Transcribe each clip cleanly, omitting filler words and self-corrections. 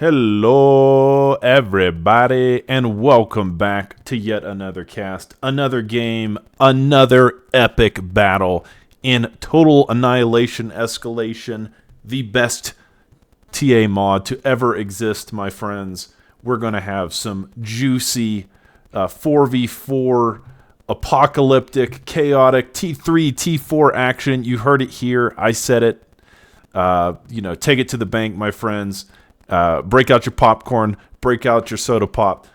Hello, everybody, and welcome back to yet another cast, another game, another epic battle in Total Annihilation Escalation, the best TA mod to ever exist, my friends. We're going to have some juicy 4v4 apocalyptic, chaotic T3, T4 action. You heard it here. I said it. Take it to the bank, my friends. Break out your popcorn, break out your soda pop,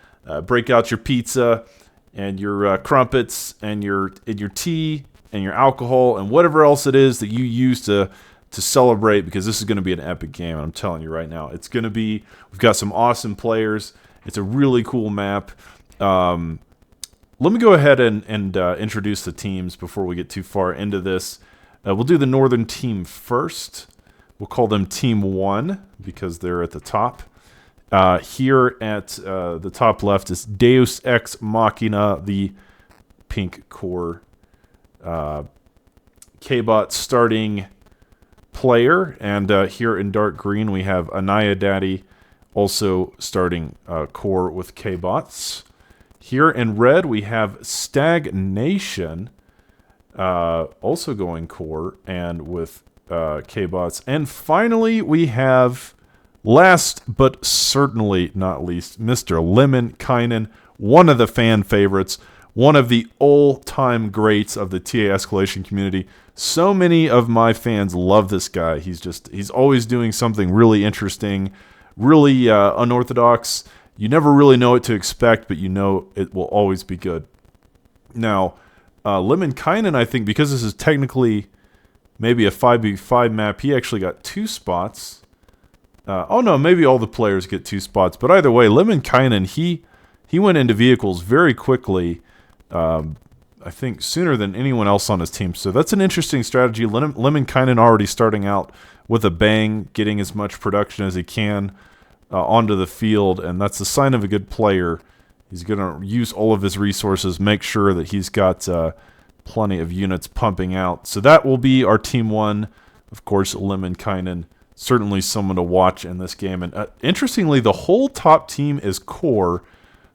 break out your pizza and your crumpets and your tea and your alcohol and whatever else it is that you use to celebrate, because this is going to be an epic game. I'm telling you right now, it's going to be. We've got some awesome players. It's a really cool map. Let me go ahead and introduce the teams before we get too far into this. We'll do the northern team first. We'll call them Team 1 because they're at the top. Here at the top left is Deus Ex Machina, the pink core K-Bot starting player. And here in dark green we have Anaya Daddy, also starting core with K-Bots. Here in red we have Stagnation, also going core and with K-Bots. And finally, we have, last but certainly not least, Mr. Lemminkainen, one of the fan favorites, one of the all-time greats of the TA Escalation community. So many of my fans love this guy. He's always doing something really interesting, really unorthodox. You never really know what to expect, but you know it will always be good. Now, Lemminkainen, I think, because this is technically maybe a 5v5 map, he actually got 2 spots. Maybe all the players get 2 spots. But either way, Lemminkainen, he went into vehicles very quickly. I think sooner than anyone else on his team. So that's an interesting strategy. Lemminkainen already starting out with a bang, getting as much production as he can onto the field. And that's a sign of a good player. He's going to use all of his resources, make sure that he's got plenty of units pumping out. So that will be our Team 1. Of course, Lemminkainen, certainly someone to watch in this game. And interestingly, the whole top team is core.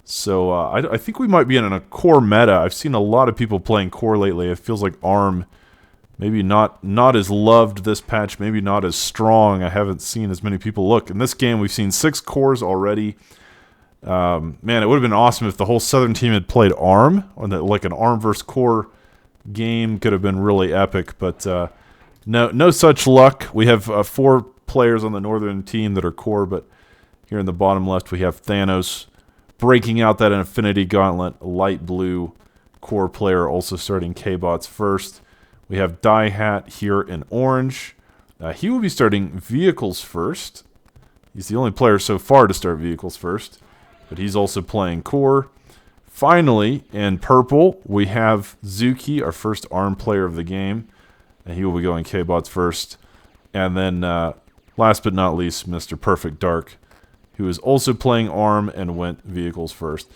So I think we might be in a core meta. I've seen a lot of people playing core lately. It feels like ARM, maybe not as loved this patch, maybe not as strong. I haven't seen as many people look. In this game, we've seen 6 cores already. Man, it would have been awesome if the whole southern team had played ARM, or like an ARM versus core game could have been really epic, but no such luck. We have 4 players on the northern team that are core, but here in the bottom left we have Thanos breaking out that Infinity Gauntlet, a light blue core player also starting K-Bots first. We have Die Hat here in orange. He will be starting vehicles first. He's the only player so far to start vehicles first, but he's also playing core. Finally, in purple, we have Zuki, our first ARM player of the game. And he will be going K-Bots first. And then, last but not least, Mr. Perfect Dark, who is also playing ARM and went vehicles first.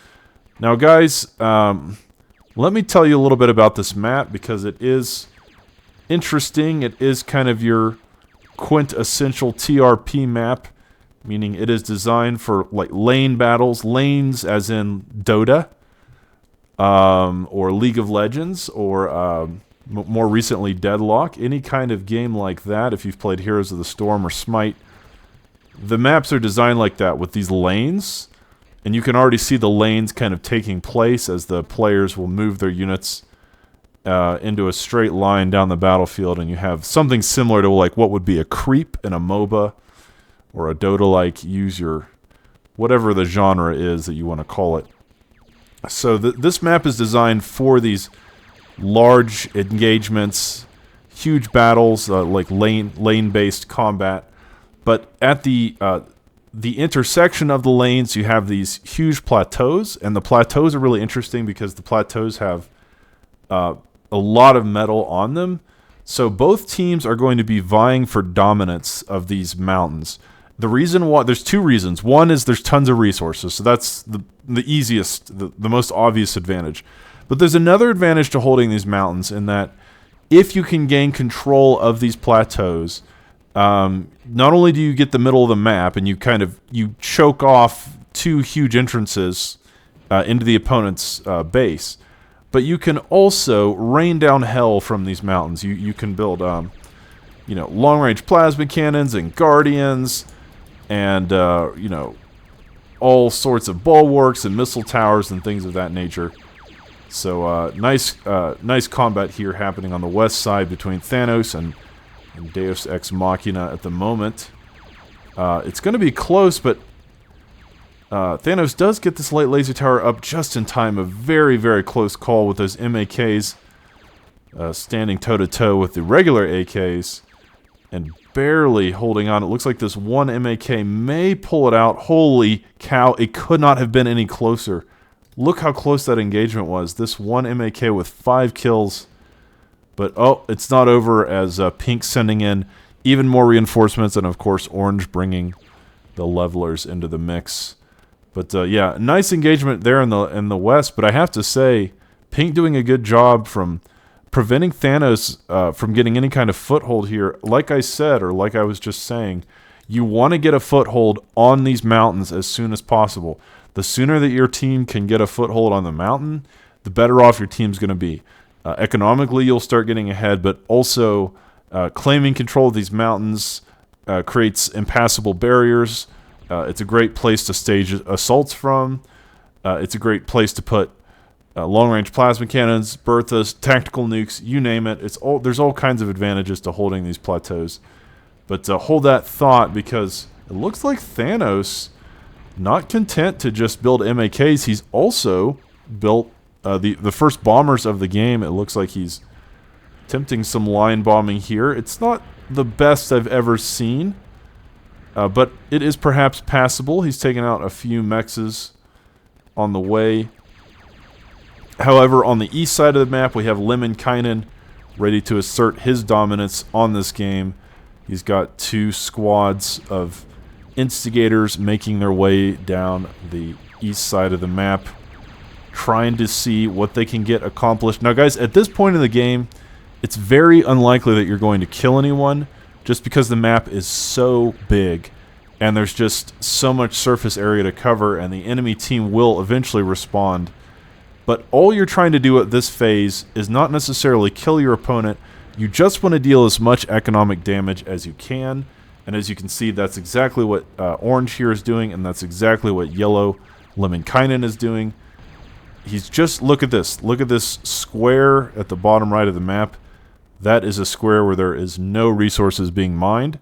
Now, guys, let me tell you a little bit about this map, because it is interesting. It is kind of your quintessential TRP map, meaning it is designed for like lane battles, lanes as in Dota. Or League of Legends, or more recently Deadlock, any kind of game like that. If you've played Heroes of the Storm or Smite, the maps are designed like that with these lanes, and you can already see the lanes kind of taking place as the players will move their units into a straight line down the battlefield, and you have something similar to like what would be a creep in a MOBA or a Dota-like. Use your whatever the genre is that you want to call it. So this map is designed for these large engagements, huge battles, like lane-based combat. But at the intersection of the lanes, you have these huge plateaus, and the plateaus are really interesting because the plateaus have a lot of metal on them. So both teams are going to be vying for dominance of these mountains. The reason why, there's 2 reasons. One is there's tons of resources, so that's the easiest, the most obvious advantage. But there's another advantage to holding these mountains in that if you can gain control of these plateaus, not only do you get the middle of the map and you choke off 2 huge entrances into the opponent's base, but you can also rain down hell from these mountains. You can build long-range plasma cannons and guardians and all sorts of bulwarks and missile towers and things of that nature. So nice combat here happening on the west side between Thanos and Deus Ex Machina at the moment. It's going to be close, but Thanos does get this light laser tower up just in time. A very, very close call with those MAKs standing toe-to-toe with the regular AKs and barely holding on. It looks like this one MAK may pull it out. Holy cow, it could not have been any closer. Look how close that engagement was. This one MAK with 5 kills. But, it's not over as Pink sending in even more reinforcements and, of course, Orange bringing the levelers into the mix. But, yeah, nice engagement there in the west. But I have to say, Pink doing a good job from preventing Thanos from getting any kind of foothold here. Like I said, or like I was just saying, you want to get a foothold on these mountains as soon as possible. The sooner that your team can get a foothold on the mountain, the better off your team's going to be. Economically, you'll start getting ahead, but also claiming control of these mountains creates impassable barriers. It's a great place to stage assaults from. It's a great place to put long-range plasma cannons, Berthas, tactical nukes, you name it. There's all kinds of advantages to holding these plateaus. But hold that thought, because it looks like Thanos, not content to just build MAKs, he's also built the first bombers of the game. It looks like he's attempting some line bombing here. It's not the best I've ever seen, but it is perhaps passable. He's taken out a few mexes on the way. However, on the east side of the map, we have Lemminkainen ready to assert his dominance on this game. He's got 2 squads of instigators making their way down the east side of the map, trying to see what they can get accomplished. Now, guys, at this point in the game, it's very unlikely that you're going to kill anyone just because the map is so big and there's just so much surface area to cover, and the enemy team will eventually respond. But all you're trying to do at this phase is not necessarily kill your opponent. You just want to deal as much economic damage as you can. And as you can see, that's exactly what Orange here is doing, and that's exactly what Yellow Lemminkainen is doing. He's just, look at this square at the bottom right of the map. That is a square where there is no resources being mined,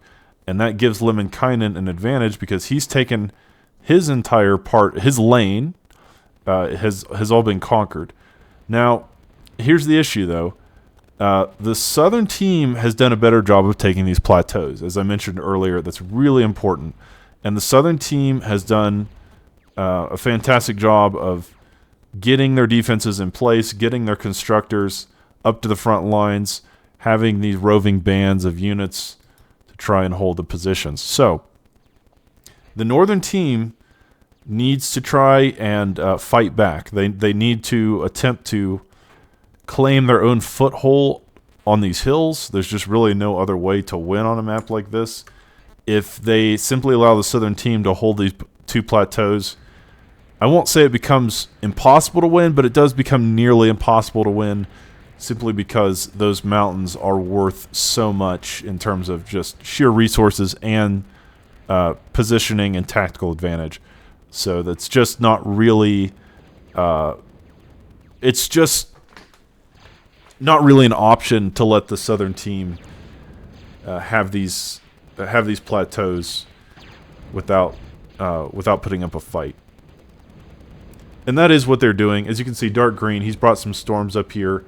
and that gives Lemminkainen an advantage because he's taken his entire his lane has all been conquered. Now, here's the issue, though. The southern team has done a better job of taking these plateaus. As I mentioned earlier, that's really important. And the southern team has done a fantastic job of getting their defenses in place, getting their constructors up to the front lines, having these roving bands of units to try and hold the positions. So, the northern team needs to try and fight back. They need to attempt to claim their own foothold on these hills. There's just really no other way to win on a map like this. If they simply allow the southern team to hold these 2 plateaus, I won't say it becomes impossible to win, but it does become nearly impossible to win simply because those mountains are worth so much in terms of just sheer resources and positioning and tactical advantage. So that's just not really it's just not really an option to let the southern team have these plateaus without putting up a fight. And that is what they're doing. As you can see, Dark Green, he's brought some storms up here.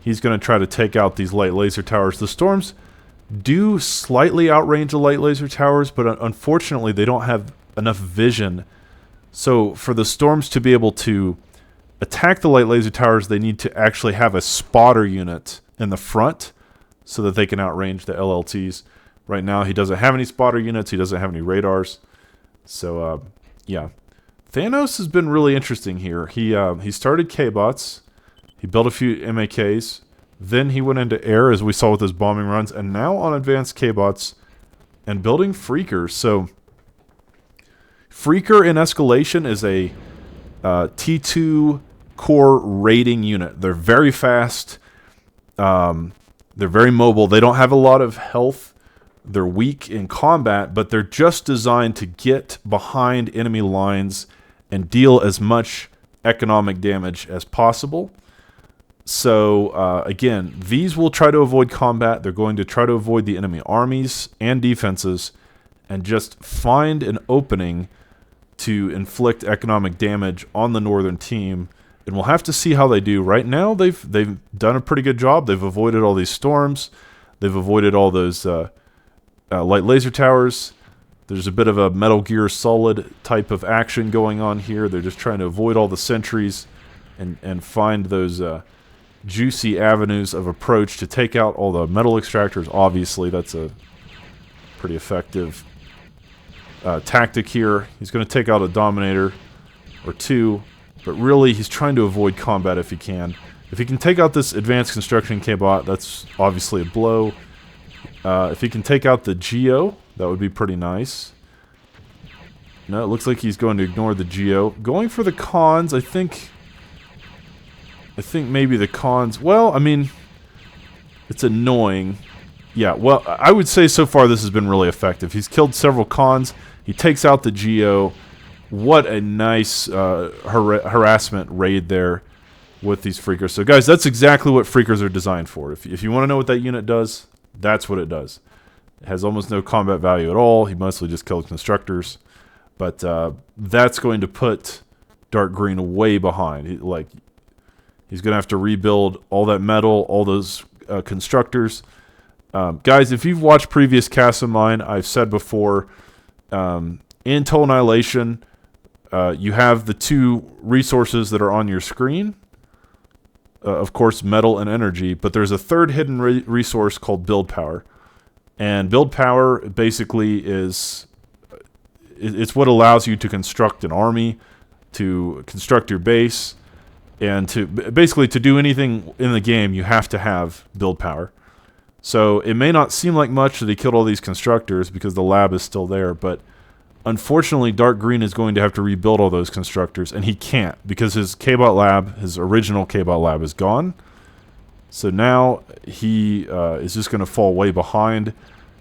He's going to try to take out these light laser towers. The storms do slightly outrange the light laser towers, but unfortunately they don't have enough vision. So for the storms to be able to attack the light laser towers, they need to actually have a spotter unit in the front so that they can outrange the LLTs. Right now, he doesn't have any spotter units. He doesn't have any radars. So, yeah. Thanos has been really interesting here. He started K-Bots. He built a few MAKs. Then he went into air, as we saw with his bombing runs. And now on advanced K-Bots, and building Freakers. So Freaker in Escalation is a T2 core raiding unit. They're very fast. They're very mobile. They don't have a lot of health. They're weak in combat, but they're just designed to get behind enemy lines and deal as much economic damage as possible. So, again, these will try to avoid combat. They're going to try to avoid the enemy armies and defenses and just find an opening to inflict economic damage on the northern team. And we'll have to see how they do. Right now, they've done a pretty good job. They've avoided all these storms. They've avoided all those light laser towers. There's a bit of a Metal Gear Solid type of action going on here. They're just trying to avoid all the sentries and find those juicy avenues of approach to take out all the metal extractors. Obviously, that's a pretty effective tactic here. He's going to take out a Dominator or two, but really he's trying to avoid combat if he can. If he can take out this Advanced Construction K-Bot, that's obviously a blow. If he can take out the Geo, that would be pretty nice. No, it looks like he's going to ignore the Geo. Going for the cons, I think maybe the cons... Well, I mean, it's annoying. Yeah, well, I would say so far this has been really effective. He's killed several cons. He takes out the Geo. What a nice harassment raid there with these Freakers. So, guys, that's exactly what Freakers are designed for. If you want to know what that unit does, that's what it does. It has almost no combat value at all. He mostly just kills constructors. But that's going to put Dark Green way behind. He's going to have to rebuild all that metal, all those constructors. Guys, if you've watched previous casts of mine, I've said before, in Total Annihilation, you have the two resources that are on your screen. Of course, metal and energy. But there's a third hidden resource called build power. And build power basically is... It's what allows you to construct an army, to construct your base, and to basically to do anything in the game, you have to have build power. So it may not seem like much that he killed all these constructors because the lab is still there, but unfortunately Dark Green is going to have to rebuild all those constructors, and he can't because his K-Bot lab, his original K-Bot lab, is gone. So now he is just going to fall way behind.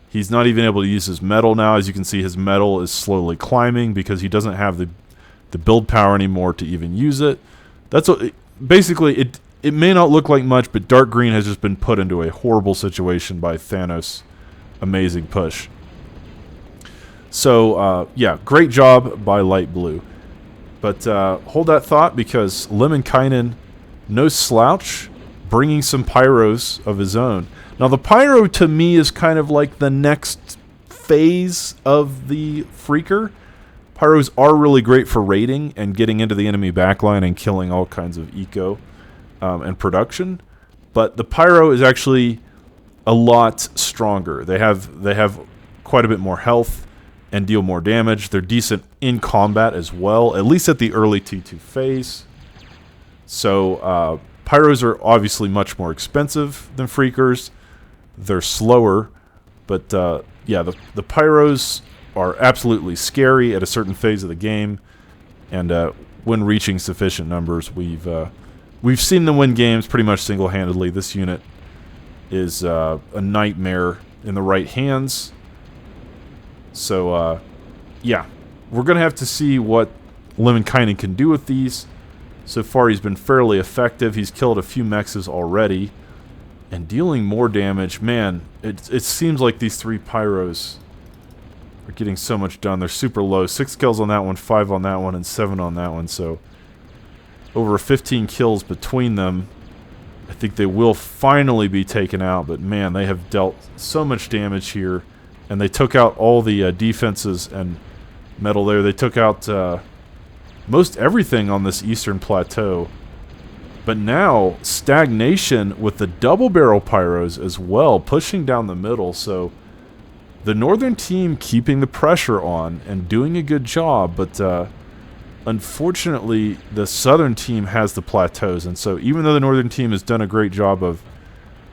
He's not even able to use his metal now. As you can see, his metal is slowly climbing because he doesn't have the build power anymore to even use it. That's what basically it may not look like much, but Dark Green has just been put into a horrible situation by Thanos' amazing push. So yeah, great job by Light Blue. But hold that thought because Lemminkainen, no slouch, bringing some pyros of his own. Now, the pyro, to me, is kind of like the next phase of the Freaker. Pyros are really great for raiding and getting into the enemy backline and killing all kinds of eco and production. But the pyro is actually a lot stronger. They have quite a bit more health and deal more damage. They're decent in combat as well, at least at the early T2 phase. So, pyros are obviously much more expensive than Freakers. They're slower, but yeah, the pyros are absolutely scary at a certain phase of the game, and when reaching sufficient numbers, we've seen them win games pretty much single-handedly. This unit is a nightmare in the right hands. So yeah, we're gonna have to see what Lemminkainen can do with these. So far, he's been fairly effective. He's killed a few mexes already. And dealing more damage, man, it seems like these three pyros are getting so much done. They're super low. 6 kills on that one, 5 on that one, and 7 on that one. So over 15 kills between them. I think they will finally be taken out. But man, they have dealt so much damage here. And they took out all the defenses and metal there. They took out most everything on this eastern plateau. But now, stagnation with the double barrel pyros as well, pushing down the middle. So the northern team keeping the pressure on and doing a good job. But unfortunately, the southern team has the plateaus. And so even though the northern team has done a great job of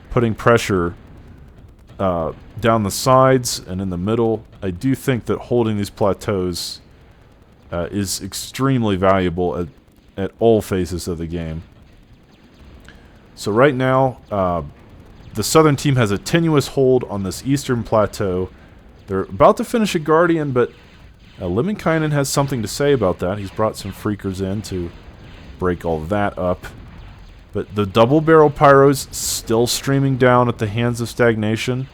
putting pressure down the sides and in the middle. I do think that holding these plateaus is extremely valuable at all phases of the game. So right now, the southern team has a tenuous hold on this eastern plateau. They're about to finish a Guardian, but Lemminkainen has something to say about that. He's brought some Freakers in to break all that up. But the double barrel pyros still streaming down at the hands of Stagnation.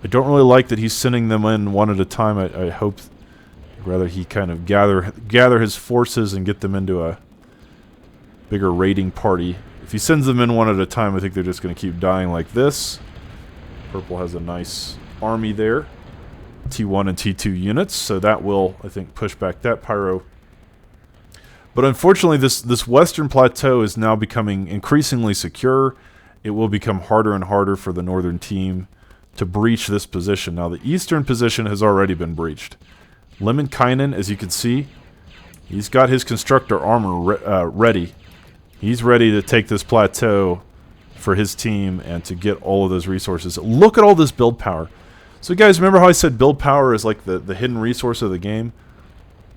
I don't really like that he's sending them in one at a time. I hope rather he kind of gather his forces and get them into a bigger raiding party. If he sends them in one at a time, I think they're just going to keep dying like this. Purple has a nice army there. T1 and T2 units, so that will, I think, push back that pyro. But unfortunately, this western plateau is now becoming increasingly secure. It will become harder and harder for the northern team to breach this position. Now, the eastern position has already been breached. Lemminkainen, as you can see, he's got his constructor armor ready. He's ready to take this plateau for his team and to get all of those resources. Look at all this build power. So guys, remember how I said build power is like the hidden resource of the game?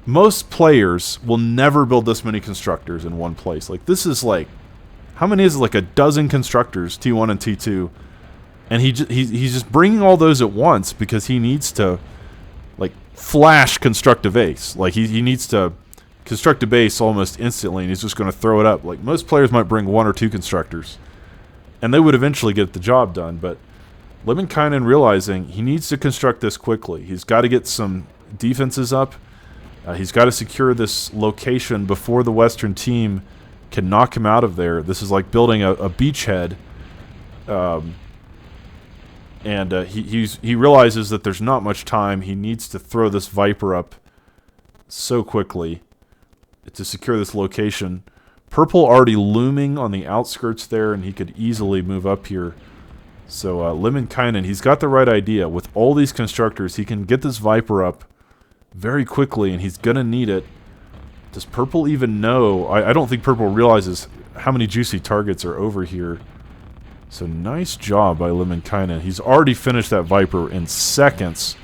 Most players will never build this many constructors in one place. Like, this is like, how many is it? Like a dozen constructors, T1 and T2. And he's just bringing all those at once because he needs to, like, flash construct a base. Like, he needs to construct a base almost instantly, and he's just going to throw it up. Like, most players might bring one or two constructors, and they would eventually get the job done. But Lemminkainen realizing he needs to construct this quickly. He's got to get some defenses up. He's got to secure this location before the Western team can knock him out of there. This is like building a beachhead. He realizes that there's not much time. He needs to throw this Viper up so quickly to secure this location. Purple already looming on the outskirts there, and he could easily move up here. So Lemminkainen, he's got the right idea. With all these constructors, he can get this Viper up very quickly, and he's going to need it. Does Purple even know? I don't think Purple realizes how many juicy targets are over here. So nice job by Lemminkainen. He's already finished that Viper in seconds.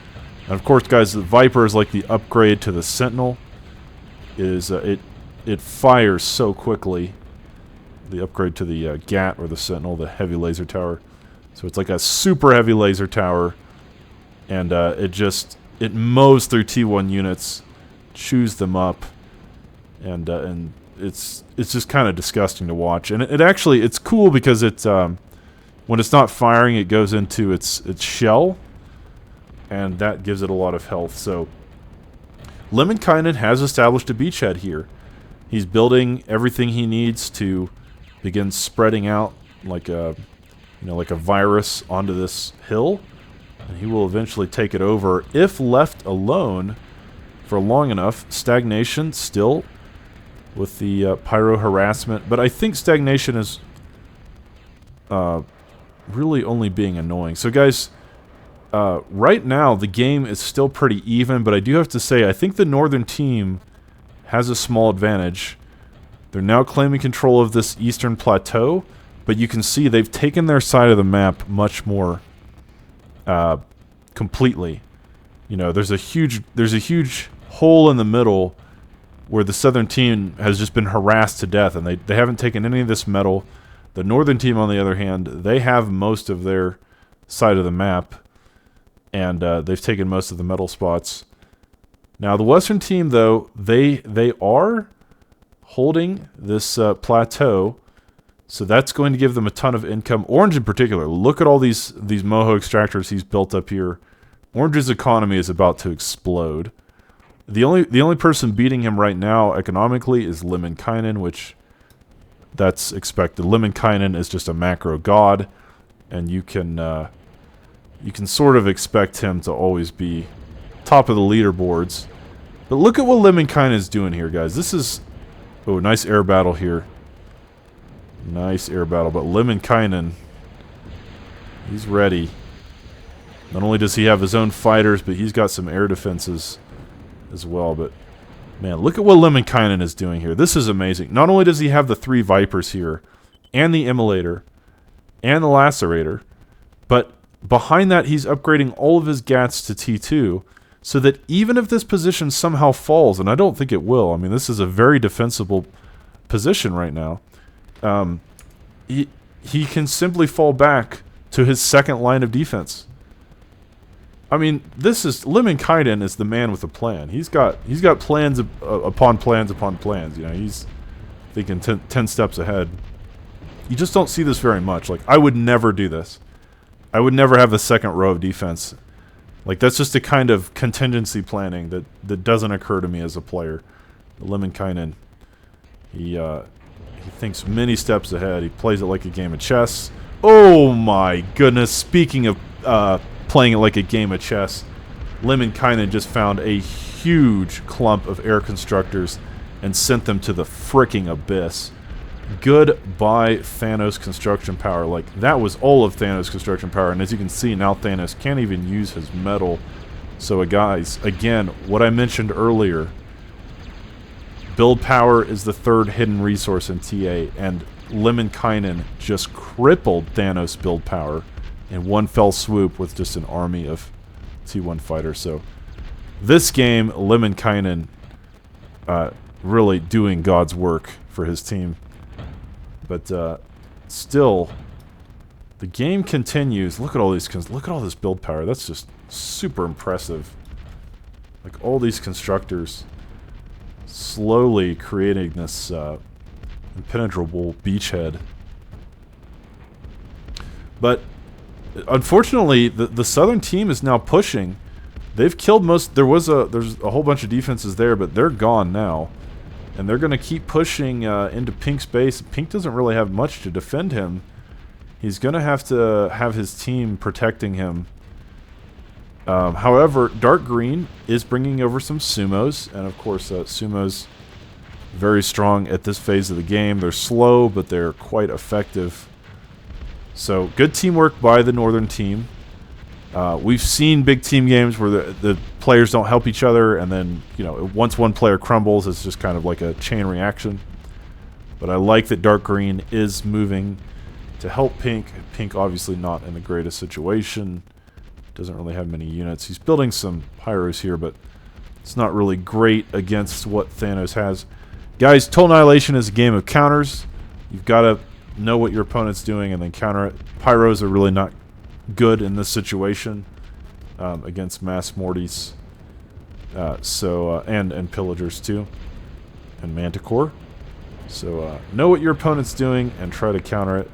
And of course, guys, the Viper is like the upgrade to the Sentinel. It fires so quickly. The upgrade to the GAT or the Sentinel, the heavy laser tower. So it's like a super heavy laser tower, and it mows through T1 units, chews them up, and it's just kind of disgusting to watch. And it's cool because when it's not firing, it goes into its shell, and that gives it a lot of health. So Lemminkainen has established a beachhead here. He's building everything he needs to begin spreading out like a virus onto this hill, and he will eventually take it over if left alone for long enough. Stagnation still with the pyro harassment, but I think Stagnation is really only being annoying. So guys, right now the game is still pretty even, but I do have to say I think the northern team has a small advantage. They're now claiming control of this eastern plateau, but you can see they've taken their side of the map much more completely. You know, there's a huge hole in the middle where the southern team has just been harassed to death, and they haven't taken any of this metal. The northern team, on the other hand, they have most of their side of the map, and they've taken most of the metal spots. Now, the western team, though, they are holding this plateau, so that's going to give them a ton of income. Orange in particular, look at all these Moho extractors he's built up here. Orange's economy is about to explode. The only person beating him right now economically is Lemminkainen, which that's expected. Lemminkainen is just a macro god, and you can sort of expect him to always be top of the leaderboards. But look at what Lemminkainen is doing here, guys. This is nice air battle here. Nice air battle, but Lemminkainen, he's ready. Not only does he have his own fighters, but he's got some air defenses as well. But man, look at what Lemminkainen is doing here. This is amazing. Not only does he have the 3 Vipers here, and the Immolator, and the Lacerator, but behind that, he's upgrading all of his GATs to T2, so that even if this position somehow falls, and I don't think it will, I mean, this is a very defensible position right now, he can simply fall back to his second line of defense. I mean, Lemminkainen is the man with a plan. He's got plans upon plans upon plans. You know, he's thinking 10 steps ahead. You just don't see this very much. Like, I would never do this. I would never have the second row of defense. Like, that's just a kind of contingency planning that doesn't occur to me as a player. Lemminkainen, he thinks many steps ahead. He plays it like a game of chess. Oh my goodness! Speaking of playing it like a game of chess, Lemminkainen just found a huge clump of air constructors and sent them to the fricking abyss. Goodbye, Thanos construction power. Like, that was all of Thanos construction power, and as you can see, now Thanos can't even use his metal. So guys, again, what I mentioned earlier, build power is the third hidden resource in TA, and Lemminkainen just crippled Thanos build power in one fell swoop with just an army of T1 fighters. So this game, Lemminkainen really doing God's work for his team. But still, the game continues. Look at all this build power. That's just super impressive. Like, all these constructors slowly creating this impenetrable beachhead. But unfortunately, the southern team is now pushing. They've killed most. There's a whole bunch of defenses there, but they're gone now, and they're going to keep pushing into Pink's base. Pink doesn't really have much to defend him. He's going to have his team protecting him. However, Dark Green is bringing over some sumos, and of course, sumos very strong at this phase of the game. They're slow, but they're quite effective. So, good teamwork by the northern team. We've seen big team games where the players don't help each other, and then, you know, once one player crumbles, it's just kind of like a chain reaction. But I like that Dark Green is moving to help Pink. Pink obviously not in the greatest situation. Doesn't really have many units. He's building some pyros here, but it's not really great against what Thanos has. Guys, Total Annihilation is a game of counters. You've got to know what your opponent's doing and then counter it. Pyros are really not good in this situation against Mass Mortys. And Pillagers too. And Manticore. So know what your opponent's doing and try to counter it.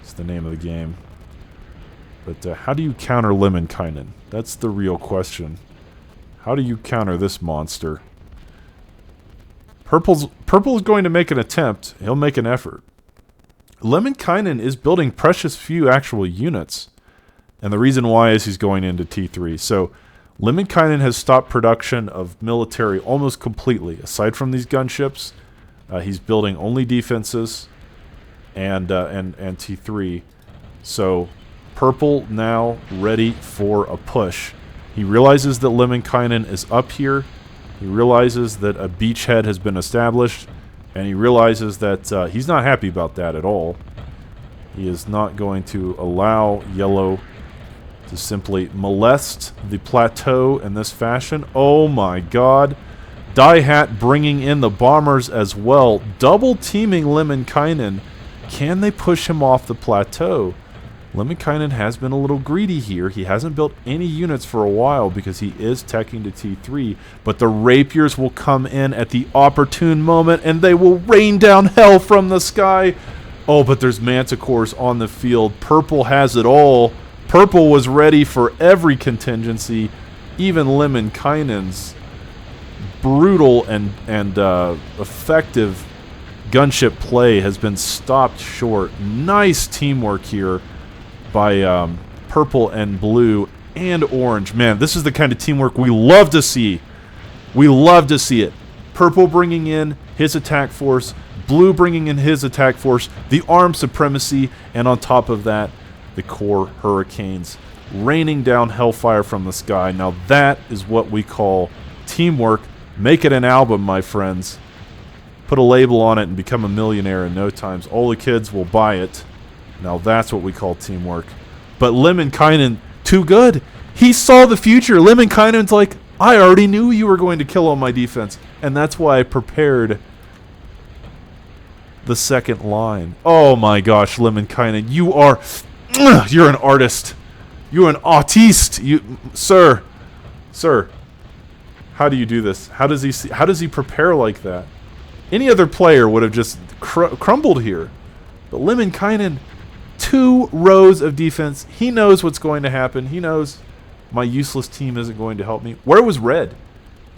It's the name of the game. But how do you counter Lemminkainen? That's the real question. How do you counter this monster? Purple is going to make an attempt. He'll make an effort. Lemminkainen is building precious few actual units. And the reason why is he's going into T3. So Lemminkainen has stopped production of military almost completely. Aside from these gunships, he's building only defenses and T3. So Purple now ready for a push. He realizes that Lemminkainen is up here. He realizes that a beachhead has been established. And he realizes that he's not happy about that at all. He is not going to allow Yellow to simply molest the plateau in this fashion. Oh my god. Die-Hat bringing in the bombers as well. Double teaming Lemminkainen. Can they push him off the plateau? Lemminkainen has been a little greedy here. He hasn't built any units for a while because he is teching to T3. But the rapiers will come in at the opportune moment and they will rain down hell from the sky. Oh, but there's Manticores on the field. Purple has it all. Purple was ready for every contingency. Even Lemminkainen's brutal and effective gunship play has been stopped short. Nice teamwork here by Purple and Blue and Orange. Man, this is the kind of teamwork we love to see. We love to see it. Purple bringing in his attack force, Blue bringing in his attack force, the armed supremacy, and on top of that, the core hurricanes raining down hellfire from the sky. Now that is what we call teamwork. Make it an album, my friends. Put a label on it and become a millionaire in no time. All the kids will buy it. Now that's what we call teamwork. But Lemminkainen, too good. He saw the future. Lemminkainen's like, I already knew you were going to kill on my defense. And that's why I prepared the second line. Oh my gosh, Lemminkainen, you're an artist. You're an autiste. Sir. How do you do this? How does he prepare like that? Any other player would have just crumbled here. But Lemminkainen, 2 rows of defense. He knows what's going to happen. He knows my useless team isn't going to help me. Where was Red?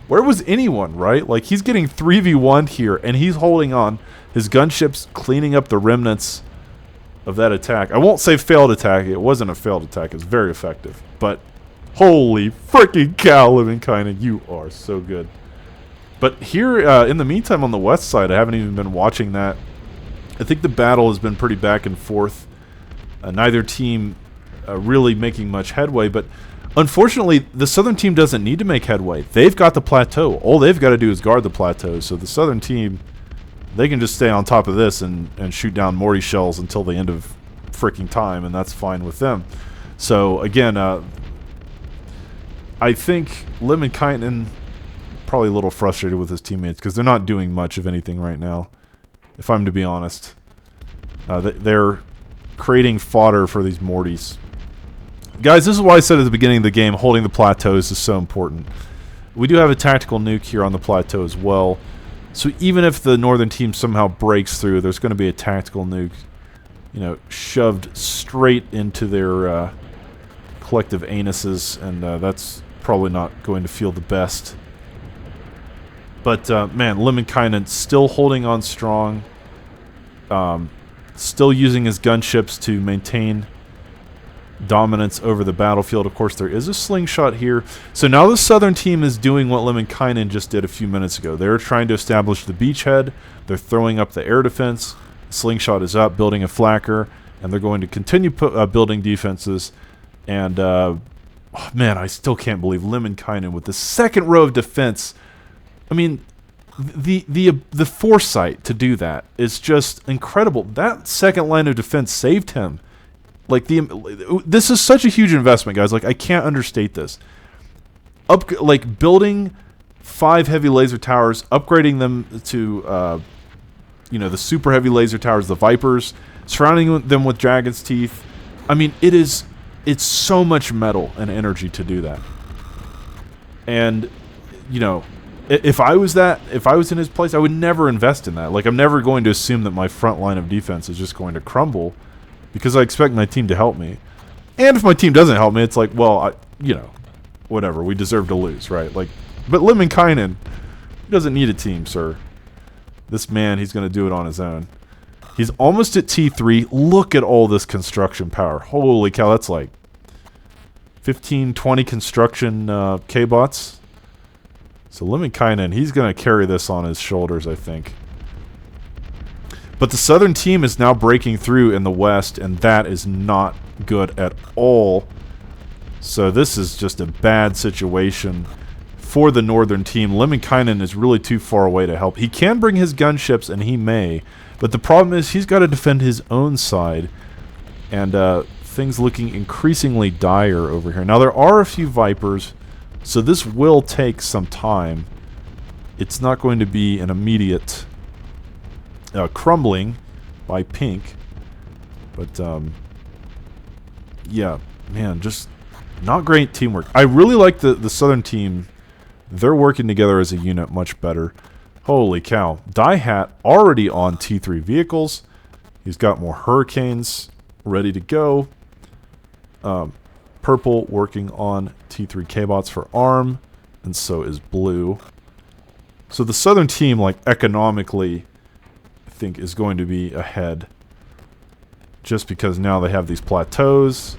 Where was anyone, right? Like, he's getting 3v1 here, and he's holding on. His gunship's cleaning up the remnants of that attack. I won't say failed attack. It wasn't a failed attack. It was very effective. But holy freaking cow, Lemminkainen, you are so good. But here, in the meantime, on the west side, I haven't even been watching that. I think the battle has been pretty back and forth. Neither team really making much headway, but unfortunately, the southern team doesn't need to make headway. They've got the plateau. All they've got to do is guard the plateau. So the southern team, they can just stay on top of this and shoot down Morty shells until the end of freaking time, and that's fine with them. So again, I think Lemminkainen probably a little frustrated with his teammates because they're not doing much of anything right now, if I'm to be honest. They're creating fodder for these Mortys. Guys, this is why I said at the beginning of the game, holding the plateaus is so important. We do have a tactical nuke here on the plateau as well. So even if the northern team somehow breaks through, there's going to be a tactical nuke, shoved straight into their collective anuses, and that's probably not going to feel the best. But, man, Lemminkainen still holding on strong. Still using his gunships to maintain dominance over the battlefield. Of course, there is a slingshot here. So now the southern team is doing what Lemminkainen just did a few minutes ago. They're trying to establish the beachhead. They're throwing up the air defense. The slingshot is up, building a flacker, and they're going to continue building defenses. And, man, I still can't believe Lemminkainen with the second row of defense. I mean, the foresight to do that is just incredible. That second line of defense saved him. Like, this is such a huge investment, guys. Like, I can't understate this. Building 5 heavy laser towers, upgrading them to, the super heavy laser towers, the Vipers, surrounding them with Dragon's Teeth. I mean, it's so much metal and energy to do that. And, if I was in his place, I would never invest in that. Like, I'm never going to assume that my front line of defense is just going to crumble because I expect my team to help me. And if my team doesn't help me, it's like, well, whatever. We deserve to lose, right? Like, but Lemminkainen doesn't need a team, sir. This man, he's going to do it on his own. He's almost at T3. Look at all this construction power. Holy cow, that's like 15, 20 construction K-bots. So Lemminkainen, he's going to carry this on his shoulders, I think. But the southern team is now breaking through in the west, and that is not good at all. So this is just a bad situation for the northern team. Lemminkainen is really too far away to help. He can bring his gunships, and he may. But the problem is he's got to defend his own side. And things looking increasingly dire over here. Now, there are a few Vipers, so this will take some time. It's not going to be an immediate crumbling by pink. But, yeah, man, just not great teamwork. I really like the southern team. They're working together as a unit much better. Holy cow. Die-Hat already on T3 vehicles. He's got more Hurricanes ready to go. Purple working on T3 K-Bots for arm. And so is Blue. So the southern team, like, economically, I think is going to be ahead. Just because now they have these plateaus.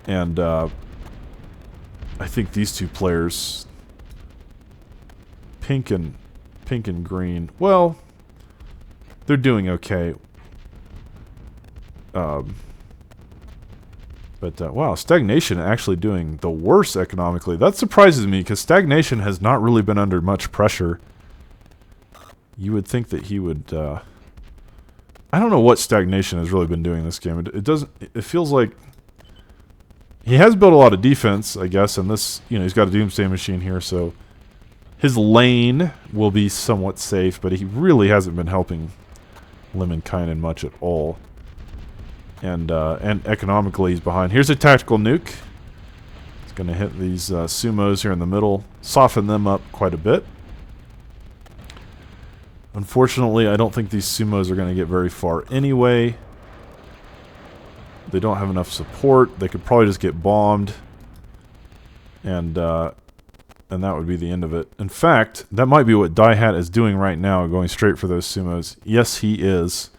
And I think these two players, pink and green, well, they're doing okay. But wow, Stagnation actually doing the worst economically. That surprises me because Stagnation has not really been under much pressure. You would think that he would. I don't know what Stagnation has really been doing in this game. It doesn't. It feels like He has built a lot of defense, I guess, and this, he's got a Doomsday Machine here, so his lane will be somewhat safe, but he really hasn't been helping Lemminkainen much at all. And economically, he's behind. Here's a tactical nuke. It's going to hit these sumos here in the middle, soften them up quite a bit. Unfortunately, I don't think these sumos are going to get very far anyway. They don't have enough support. They could probably just get bombed. And that would be the end of it. In fact, that might be what Daihat is doing right now, going straight for those sumos. Yes, he is.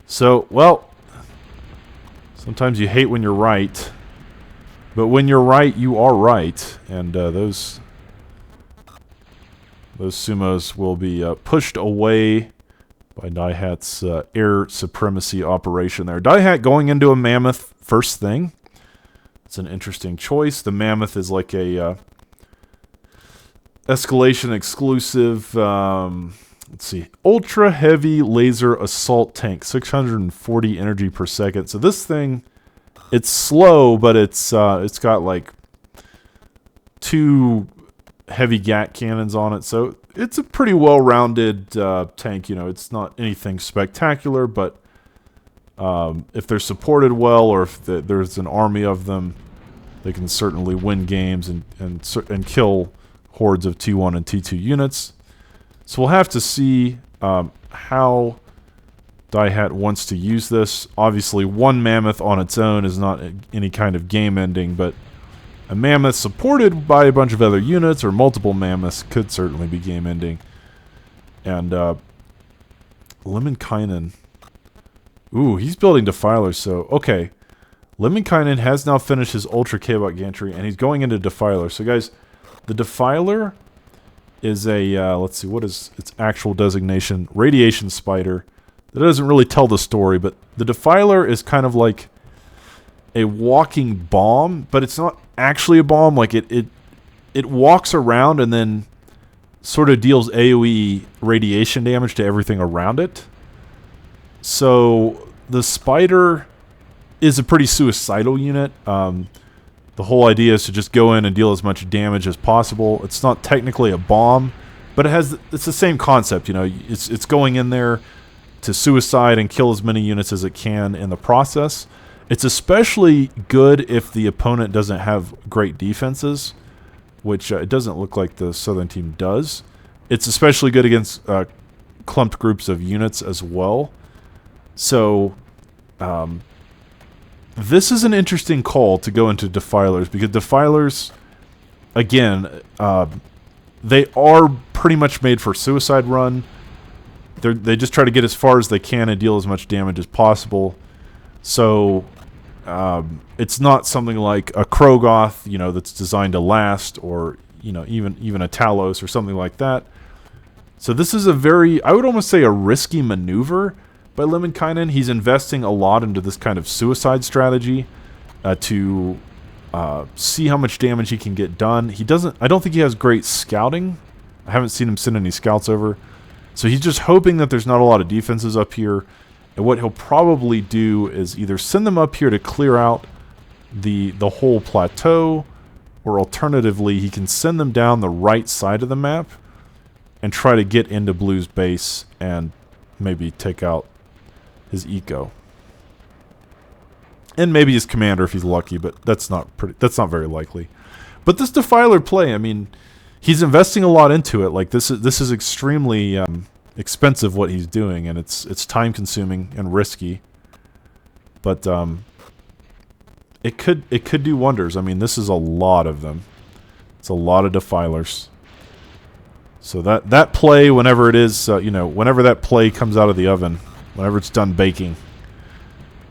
So, well, sometimes you hate when you're right. But when you're right, you are right. And those sumos will be pushed away by Daihat's air supremacy operation there. Daihat going into a Mammoth first thing. It's an interesting choice. The Mammoth is like a Escalation exclusive, let's see, ultra heavy laser assault tank, 640 energy per second. So this thing, it's slow, but it's got like 2 heavy GAT cannons on it, so it's a pretty well-rounded tank. It's not anything spectacular, but if they're supported well, or if there's an army of them, they can certainly win games and kill hordes of T1 and T2 units. So we'll have to see how Daihat wants to use this. Obviously, one Mammoth on its own is not any kind of game ending, but a Mammoth supported by a bunch of other units, or multiple Mammoths, could certainly be game ending. And Lemminkainen, ooh, he's building Defilers, so okay. Lemminkainen has now finished his Ultra K-Bot Gantry, and he's going into Defiler. So guys, the Defiler is a, let's see, what is its actual designation? Radiation Spider. That doesn't really tell the story, but the Defiler is kind of like a walking bomb, but it's not actually a bomb. Like it walks around and then sort of deals AoE radiation damage to everything around it. So the Spider is a pretty suicidal unit. The whole idea is to just go in and deal as much damage as possible. It's not technically a bomb, but it's the same concept. It's going in there to suicide and kill as many units as it can in the process. It's especially good if the opponent doesn't have great defenses, which it doesn't look like the Southern team does. It's especially good against clumped groups of units as well. So this is an interesting call to go into Defilers, because Defilers, again, they are pretty much made for suicide run. They just try to get as far as they can and deal as much damage as possible. So it's not something like a Krogoth, that's designed to last, or even a Talos or something like that. So this is a very, I would almost say, a risky maneuver by Lemminkainen. He's investing a lot into this kind of suicide strategy to see how much damage he can get done. I don't think he has great scouting. I haven't seen him send any scouts over. So he's just hoping that there's not a lot of defenses up here. And what he'll probably do is either send them up here to clear out the whole plateau, or alternatively, he can send them down the right side of the map and try to get into Blue's base and maybe take out his eco. And maybe his commander if he's lucky, but that's not very likely. But this Defiler play, I mean, he's investing a lot into it. Like this is extremely expensive what he's doing, and it's time consuming and risky. But it could do wonders. I mean, this is a lot of them. It's a lot of Defilers. So that play, whenever it is, whenever that play comes out of the oven, whenever it's done baking,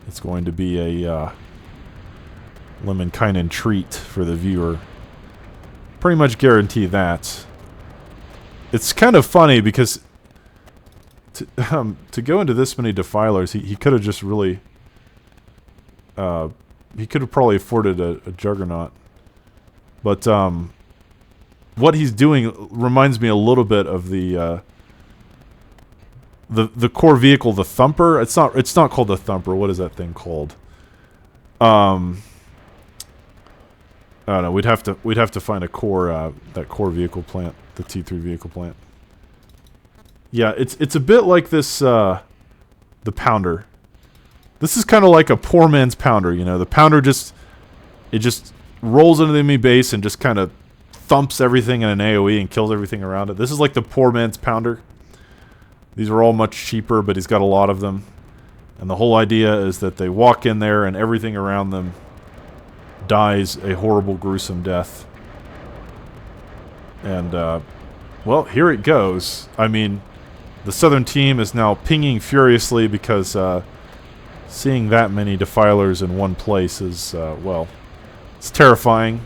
it's going to be a Lemminkainen treat for the viewer. Pretty much guarantee that. It's kind of funny because to go into this many Defilers, he could have just really he could have probably afforded a Juggernaut. But what he's doing reminds me a little bit of the core vehicle, the Thumper. It's not called the Thumper. What is that thing called? Oh no, we'd have to find a core that core vehicle plant, the T3 vehicle plant. Yeah, it's a bit like this the Pounder. This is kind of like a poor man's Pounder, you know. The Pounder just rolls into the enemy base and just kind of thumps everything in an AoE and kills everything around it. This is like the poor man's Pounder. These are all much cheaper, but he's got a lot of them. And the whole idea is that they walk in there and everything around them dies a horrible, gruesome death. And, well, here it goes. I mean, the Southern team is now pinging furiously because seeing that many Defilers in one place is, well, it's terrifying.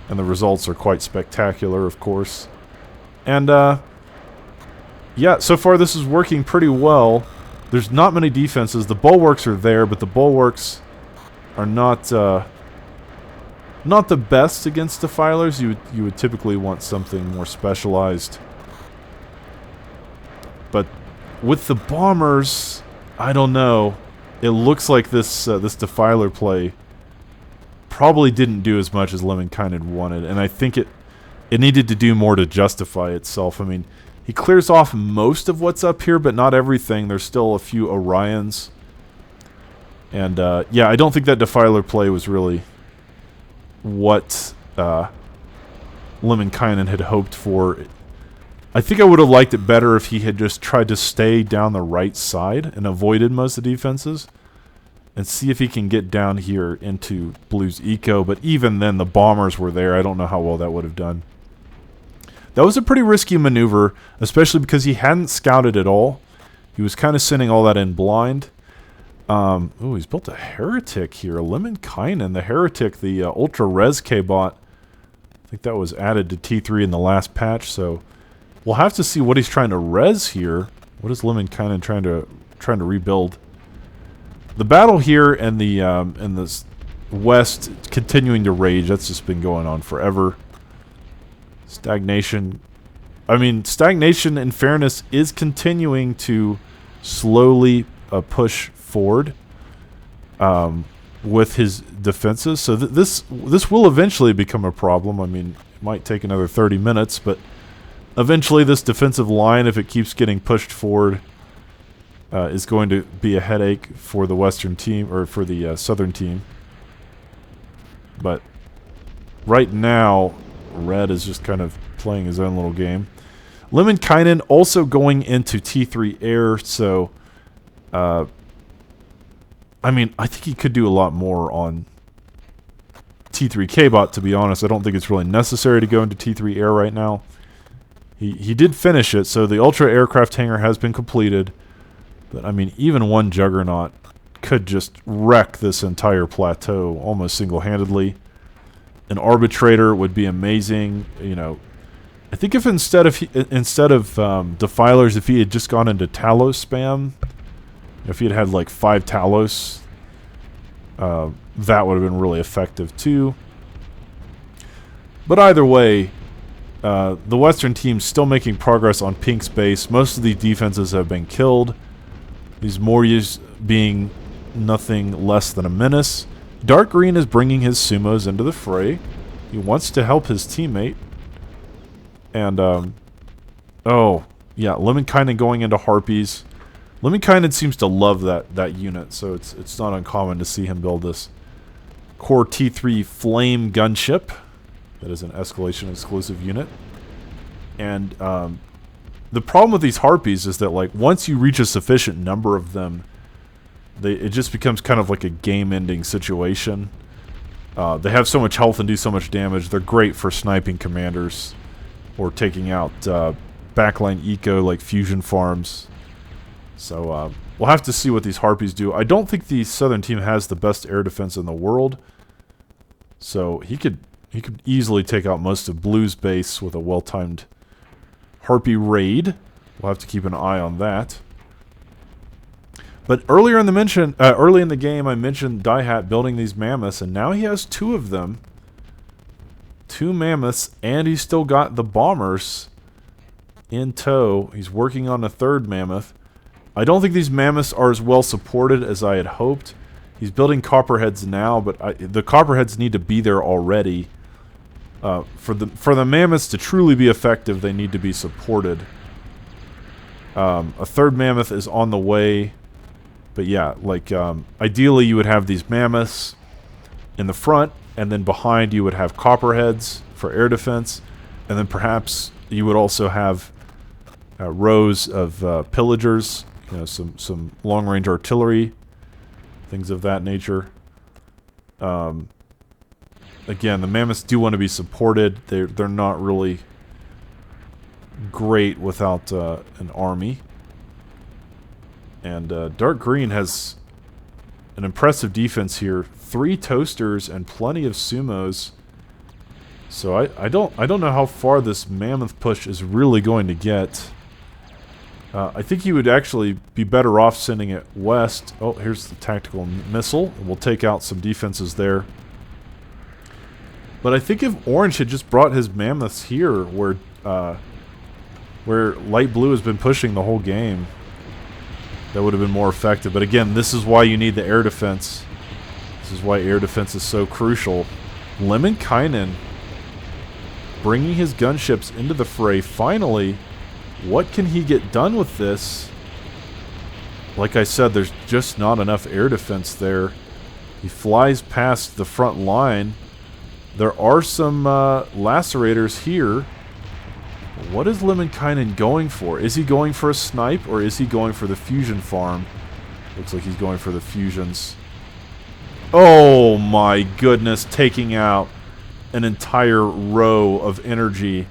And the results are quite spectacular, of course. And, yeah, so far this is working pretty well. There's not many defenses. The bulwarks are there, but the bulwarks are not the best against Defilers. You would typically want something more specialized. But with the bombers, I don't know. It looks like this Defiler play probably didn't do as much as Lemminkainen wanted, and I think it needed to do more to justify itself. I mean, he clears off most of what's up here, but not everything. There's still a few Orions. And, yeah, I don't think that Defiler play was really what Lemminkainen had hoped for. I think I would have liked it better if he had just tried to stay down the right side and avoided most of the defenses and see if he can get down here into Blue's eco. But even then, the bombers were there. I don't know how well that would have done. That was a pretty risky maneuver, especially because he hadn't scouted at all. He was kind of sending all that in blind. Oh, he's built a Heretic here. Lemminkainen, the Heretic, the Ultra Res K-Bot. I think that was added to T3 in the last patch, so we'll have to see what he's trying to res here. What is Lemminkainen trying to rebuild? The battle here in the west continuing to rage. That's just been going on forever. Stagnation. I mean, Stagnation, in fairness, is continuing to slowly push forward with his defenses. So this will eventually become a problem. I mean, it might take another 30 minutes, but eventually this defensive line, if it keeps getting pushed forward, is going to be a headache for the Western team, or for the Southern team. But right now, Red is just kind of playing his own little game. Lemminkainen also going into T3 Air, so I mean, I think he could do a lot more on T3 K-Bot, to be honest. I don't think it's really necessary to go into T3 Air right now. He did finish it, so the Ultra Aircraft Hangar has been completed. But, I mean, even one Juggernaut could just wreck this entire plateau almost single-handedly. An Arbitrator would be amazing, you know. I think if instead of Defilers, if he had just gone into Talos spam, if he had had like 5 Talos, that would have been really effective too. But either way, the Western team's still making progress on Pink's base. Most of the defenses have been killed. These Moryas being nothing less than a menace. Dark Green is bringing his sumos into the fray. He wants to help his teammate. And, oh, yeah, Lemminkainen going into Harpies. Lemminkainen seems to love that unit, so it's not uncommon to see him build this Core T3 Flame gunship. That is an Escalation exclusive unit. And the problem with these Harpies is that, like, once you reach a sufficient number of them, it just becomes kind of like a game-ending situation. They have so much health and do so much damage. They're great for sniping commanders or taking out backline eco like fusion farms. So we'll have to see what these Harpies do. I don't think the Southern team has the best air defense in the world. So he could easily take out most of Blue's base with a well-timed Harpy raid. We'll have to keep an eye on that. But earlier in the early in the game, I mentioned Daihat building these mammoths, and now he has 2 of them. 2 mammoths, and he's still got the bombers in tow. He's working on a 3rd mammoth. I don't think these mammoths are as well supported as I had hoped. He's building copperheads now, but the copperheads need to be there already. For the mammoths to truly be effective, they need to be supported. A third mammoth is on the way. But yeah, like, ideally you would have these mammoths in the front, and then behind you would have copperheads for air defense, and then perhaps you would also have rows of pillagers, you know, some long-range artillery, things of that nature. Again, the mammoths do want to be supported. They're not really great without an army. And dark green has an impressive defense here. 3 toasters and plenty of sumos. So I don't know how far this mammoth push is really going to get. I think he would actually be better off sending it west. Oh, here's the tactical missile. We'll take out some defenses there. But I think if orange had just brought his mammoths here, where light blue has been pushing the whole game, that would have been more effective. But again, this is why you need the air defense. This is why air defense is so crucial. Lemminkainen bringing his gunships into the fray. Finally, what can he get done with this? Like I said, there's just not enough air defense there. He flies past the front line. There are some lacerators here. What is Lemminkainen going for? Is he going for a snipe, or is he going for the fusion farm? Looks like he's going for the fusions. Oh my goodness, taking out an entire row of energy.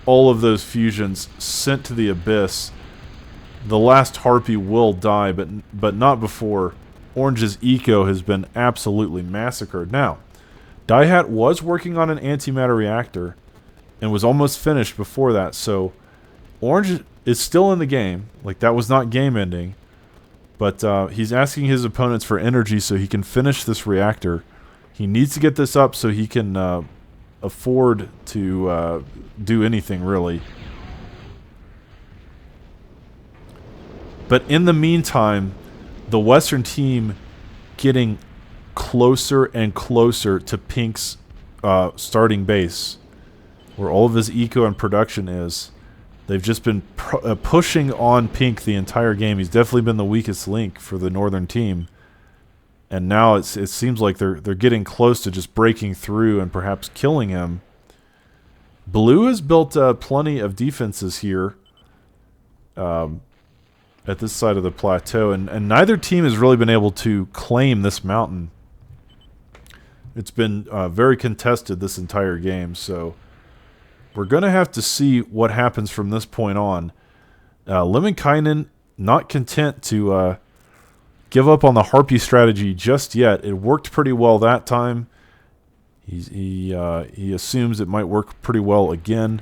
All of those fusions sent to the abyss. The last harpy will die, but not before Orange's eco has been absolutely massacred. Now, Diehat was working on an antimatter reactor and was almost finished before that, so Orange is still in the game. Like, that was not game ending. But he's asking his opponents for energy so he can finish this reactor. He needs to get this up so he can afford to do anything, really. But in the meantime, the Western team getting closer and closer to Pink's starting base, where all of his eco and production is. They've just been pushing on Pink the entire game. He's definitely been the weakest link for the Northern team. And now it seems like they're getting close to just breaking through and perhaps killing him. Blue has built plenty of defenses here at this side of the plateau. And neither team has really been able to claim this mountain. It's been very contested this entire game, so we're going to have to see what happens from this point on. Lemminkainen not content to give up on the Harpy strategy just yet. It worked pretty well that time. He assumes it might work pretty well again.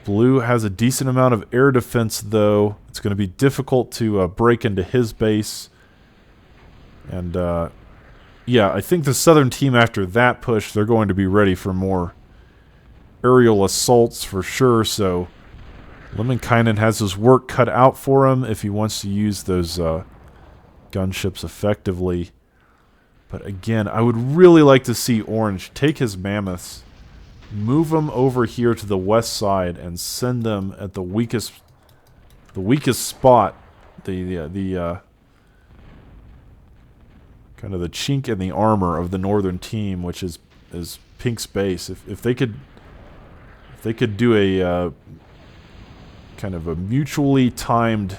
Blue has a decent amount of air defense, though. It's going to be difficult to break into his base. And, yeah, I think the Southern team after that push, they're going to be ready for more aerial assaults for sure, so Lemminkainen has his work cut out for him if he wants to use those gunships effectively. But again, I would really like to see Orange take his mammoths, move them over here to the west side, and send them at the weakest spot, the kind of the chink in the armor of the Northern team, which is Pink's base. If they could do a kind of a mutually timed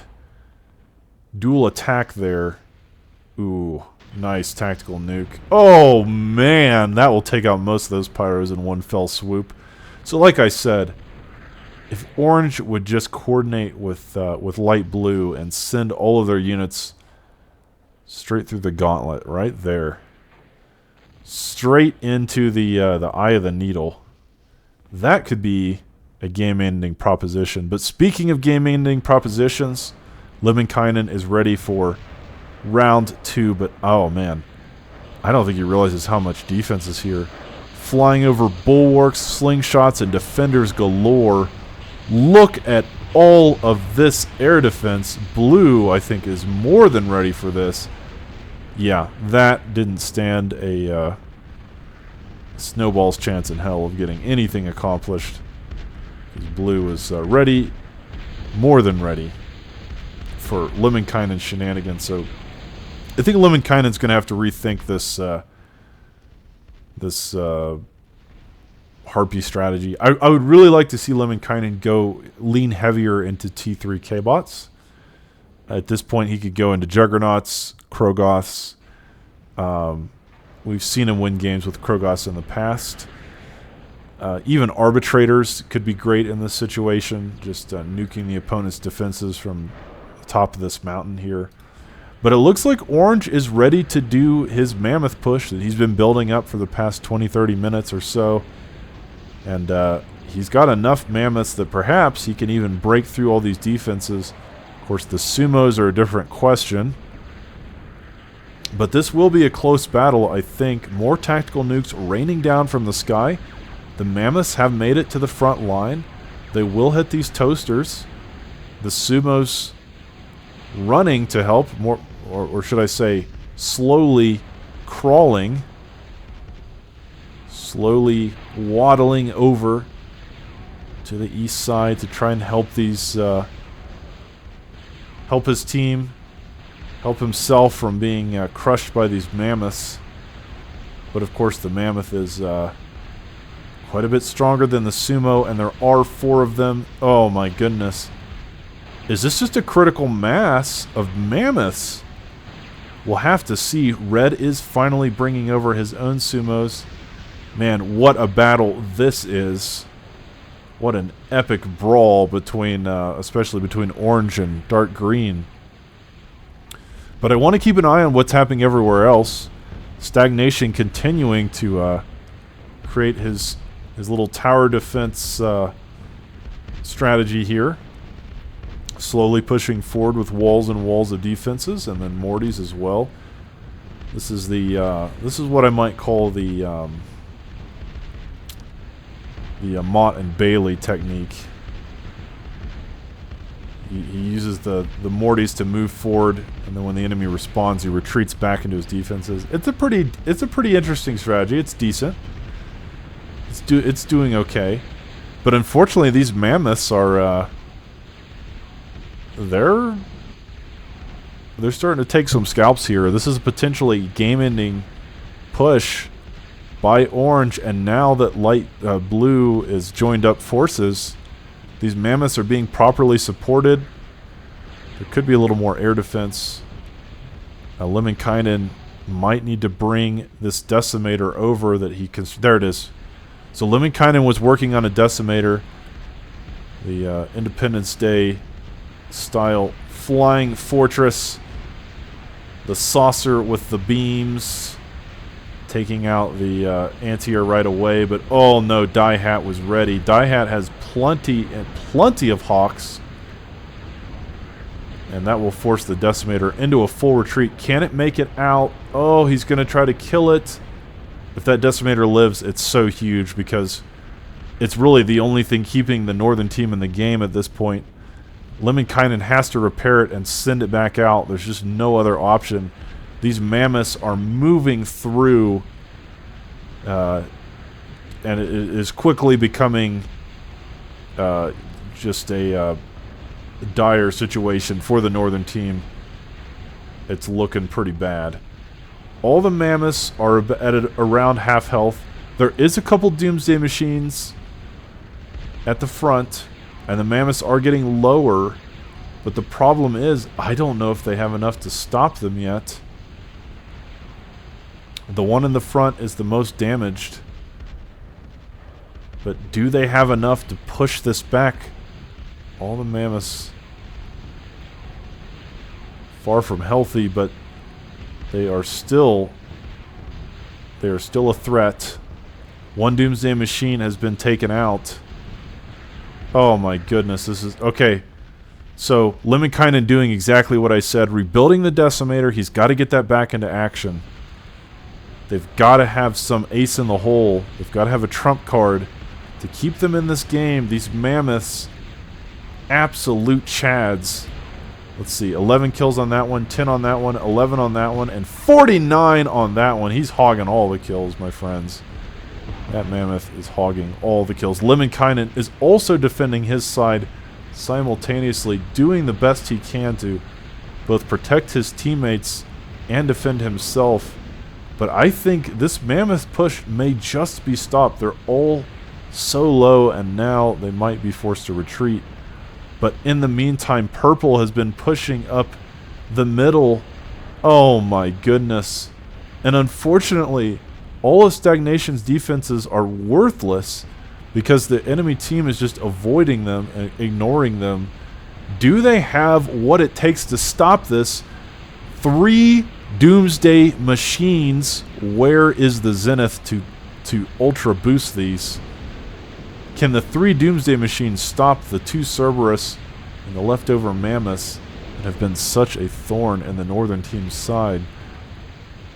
dual attack there. Ooh, nice tactical nuke. Oh man, that will take out most of those pyros in one fell swoop. So like I said, if Orange would just coordinate with light blue and send all of their units straight through the gauntlet right there, straight into the eye of the needle, that could be a game-ending proposition. But speaking of game-ending propositions, Lemminkainen is ready for round 2. But, oh, man. I don't think he realizes how much defense is here. Flying over bulwarks, slingshots, and defenders galore. Look at all of this air defense. Blue, I think, is more than ready for this. Yeah, that didn't stand a snowball's chance in hell of getting anything accomplished. Because Blue was ready, more than ready, for Lemminkainen's shenanigans. So I think Lemminkainen's going to have to rethink this Harpy strategy. I would really like to see Lemminkainen go lean heavier into T3 K-bots. At this point, he could go into Juggernauts, Krogoths. We've seen him win games with Krogoths in the past. Even Arbitrators could be great in this situation, just nuking the opponent's defenses from the top of this mountain here. But it looks like Orange is ready to do his mammoth push that he's been building up for the past 20-30 minutes or so. And he's got enough mammoths that perhaps he can even break through all these defenses. Of course, the sumos are a different question. But this will be a close battle, I think. More tactical nukes raining down from the sky. The mammoths have made it to the front line. They will hit these toasters. The sumos running to help, more, or should I say, slowly crawling. Slowly waddling over to the east side to try and help these, help his team, help himself from being crushed by these mammoths. But of course, the mammoth is quite a bit stronger than the sumo, and there are 4 of them. Oh my goodness! Is this just a critical mass of mammoths? We'll have to see. Red is finally bringing over his own sumos. Man, what a battle this is. What an epic brawl between, especially between Orange and Dark Green. But I want to keep an eye on what's happening everywhere else. Stagnation continuing to create his little tower defense strategy here. Slowly pushing forward with walls and walls of defenses, and then Mortys as well. This is the this is what I might call the Mott and Bailey technique. He uses the Mortys to move forward, and then when the enemy responds, he retreats back into his defenses. It's a pretty interesting strategy. It's decent. It's doing okay, but unfortunately, these mammoths are they're starting to take some scalps here. This is a potentially game-ending push by Orange, and now that light blue is joined up forces, these mammoths are being properly supported. There could be a little more air defense. Lemminkainen might need to bring this decimator over that he can. There it is. So Lemminkainen was working on a decimator, the Independence Day style flying fortress, the saucer with the beams, taking out the anti-air right away. But oh no, Die Hat was ready. Die Hat has plenty of hawks, and that will force the decimator into a full retreat. Can it make it out? Oh, he's going to try to kill it. If that decimator lives, it's so huge because it's really the only thing keeping the northern team in the game at this point. Lemminkainen has to repair it and send it back out. There's just no other option. These mammoths are moving through, and it is quickly becoming just a dire situation for the northern team. It's looking pretty bad. All the mammoths are at around half health. There is a couple Doomsday Machines at the front, and the mammoths are getting lower, but the problem is I don't know if they have enough to stop them yet. The one in the front is the most damaged, but do they have enough to push this back? All the mammoths far from healthy, but they are still a threat. One Doomsday Machine has been taken out. Oh my goodness, this is okay. So Lemminkainen doing exactly what I said, rebuilding the decimator. He's got to get that back into action. They've got to have some ace in the hole. They've got to have a trump card to keep them in this game. These mammoths, absolute chads. Let's see, 11 kills on that one, 10 on that one, 11 on that one, and 49 on that one. He's hogging all the kills, my friends. That mammoth is hogging all the kills. Lemminkainen is also defending his side simultaneously, doing the best he can to both protect his teammates and defend himself. But I think this mammoth push may just be stopped. They're all so low, and now they might be forced to retreat. But in the meantime, purple has been pushing up the middle. Oh my goodness. And unfortunately, all of Stagnation's defenses are worthless because the enemy team is just avoiding them and ignoring them. Do they have what it takes to stop this? 3 Doomsday machines. Where is the Zenith to ultra boost these? Can the 3 Doomsday machines stop the 2 Cerberus and the leftover mammoths that have been such a thorn in the northern team's side?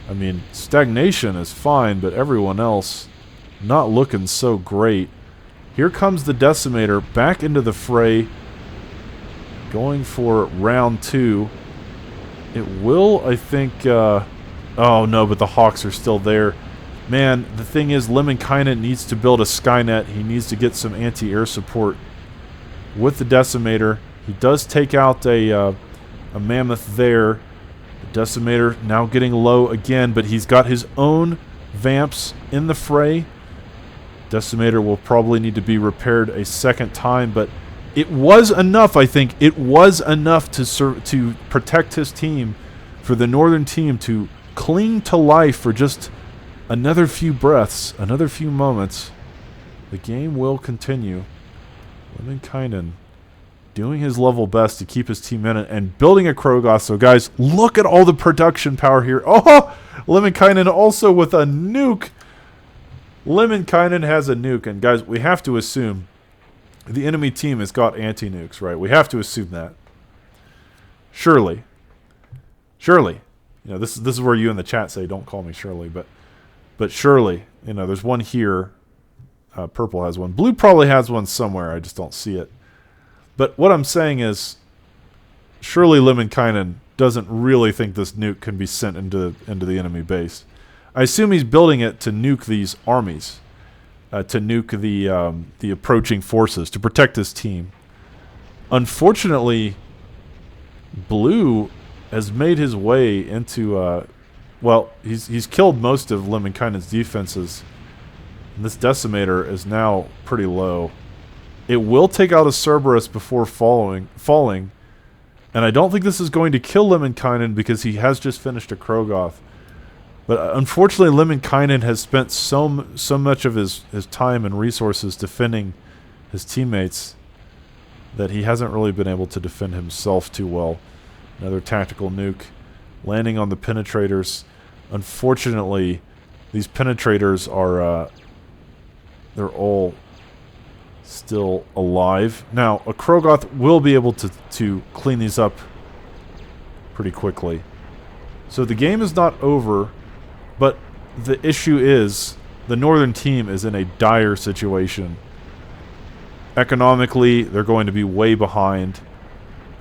I mean, Stagnation is fine, but everyone else not looking so great. Here comes the Decimator back into the fray, going for round 2. It will, I think, oh no, but the Hawks are still there. Man, the thing is, Lemminkainen needs to build a Skynet. He needs to get some anti-air support with the Decimator. He does take out a mammoth there. The Decimator now getting low again, but he's got his own Vamps in the fray. Decimator will probably need to be repaired a second time, but it was enough, I think. It was enough to protect his team, for the northern team to cling to life for just another few breaths, another few moments. The game will continue. Lemminkainen doing his level best to keep his team in it and building a Krogoth. So guys, look at all the production power here. Oh, Lemminkainen also with a nuke. Lemminkainen has a nuke. And guys, we have to assume the enemy team has got anti-nukes, right? We have to assume that. Surely. Surely. You know, this is where you in the chat say, don't call me Shirley, but surely, you know, there's one here. Purple has one. Blue probably has one somewhere. I just don't see it. But what I'm saying is, surely Lemminkainen doesn't really think this nuke can be sent into the enemy base. I assume he's building it to nuke these armies, to nuke the approaching forces, to protect his team. Unfortunately, Blue has made his way into well, he's killed most of Lemminkainen's defenses. And this Decimator is now pretty low. It will take out a Cerberus before falling. And I don't think this is going to kill Lemminkainen because he has just finished a Krogoth. But unfortunately, Lemminkainen has spent so much of his time and resources defending his teammates that he hasn't really been able to defend himself too well. Another tactical nuke landing on the penetrators. Unfortunately, these penetrators are they're all still alive. Now, a Krogoth will be able to clean these up pretty quickly. So the game is not over, but the issue is the northern team is in a dire situation. Economically, they're going to be way behind.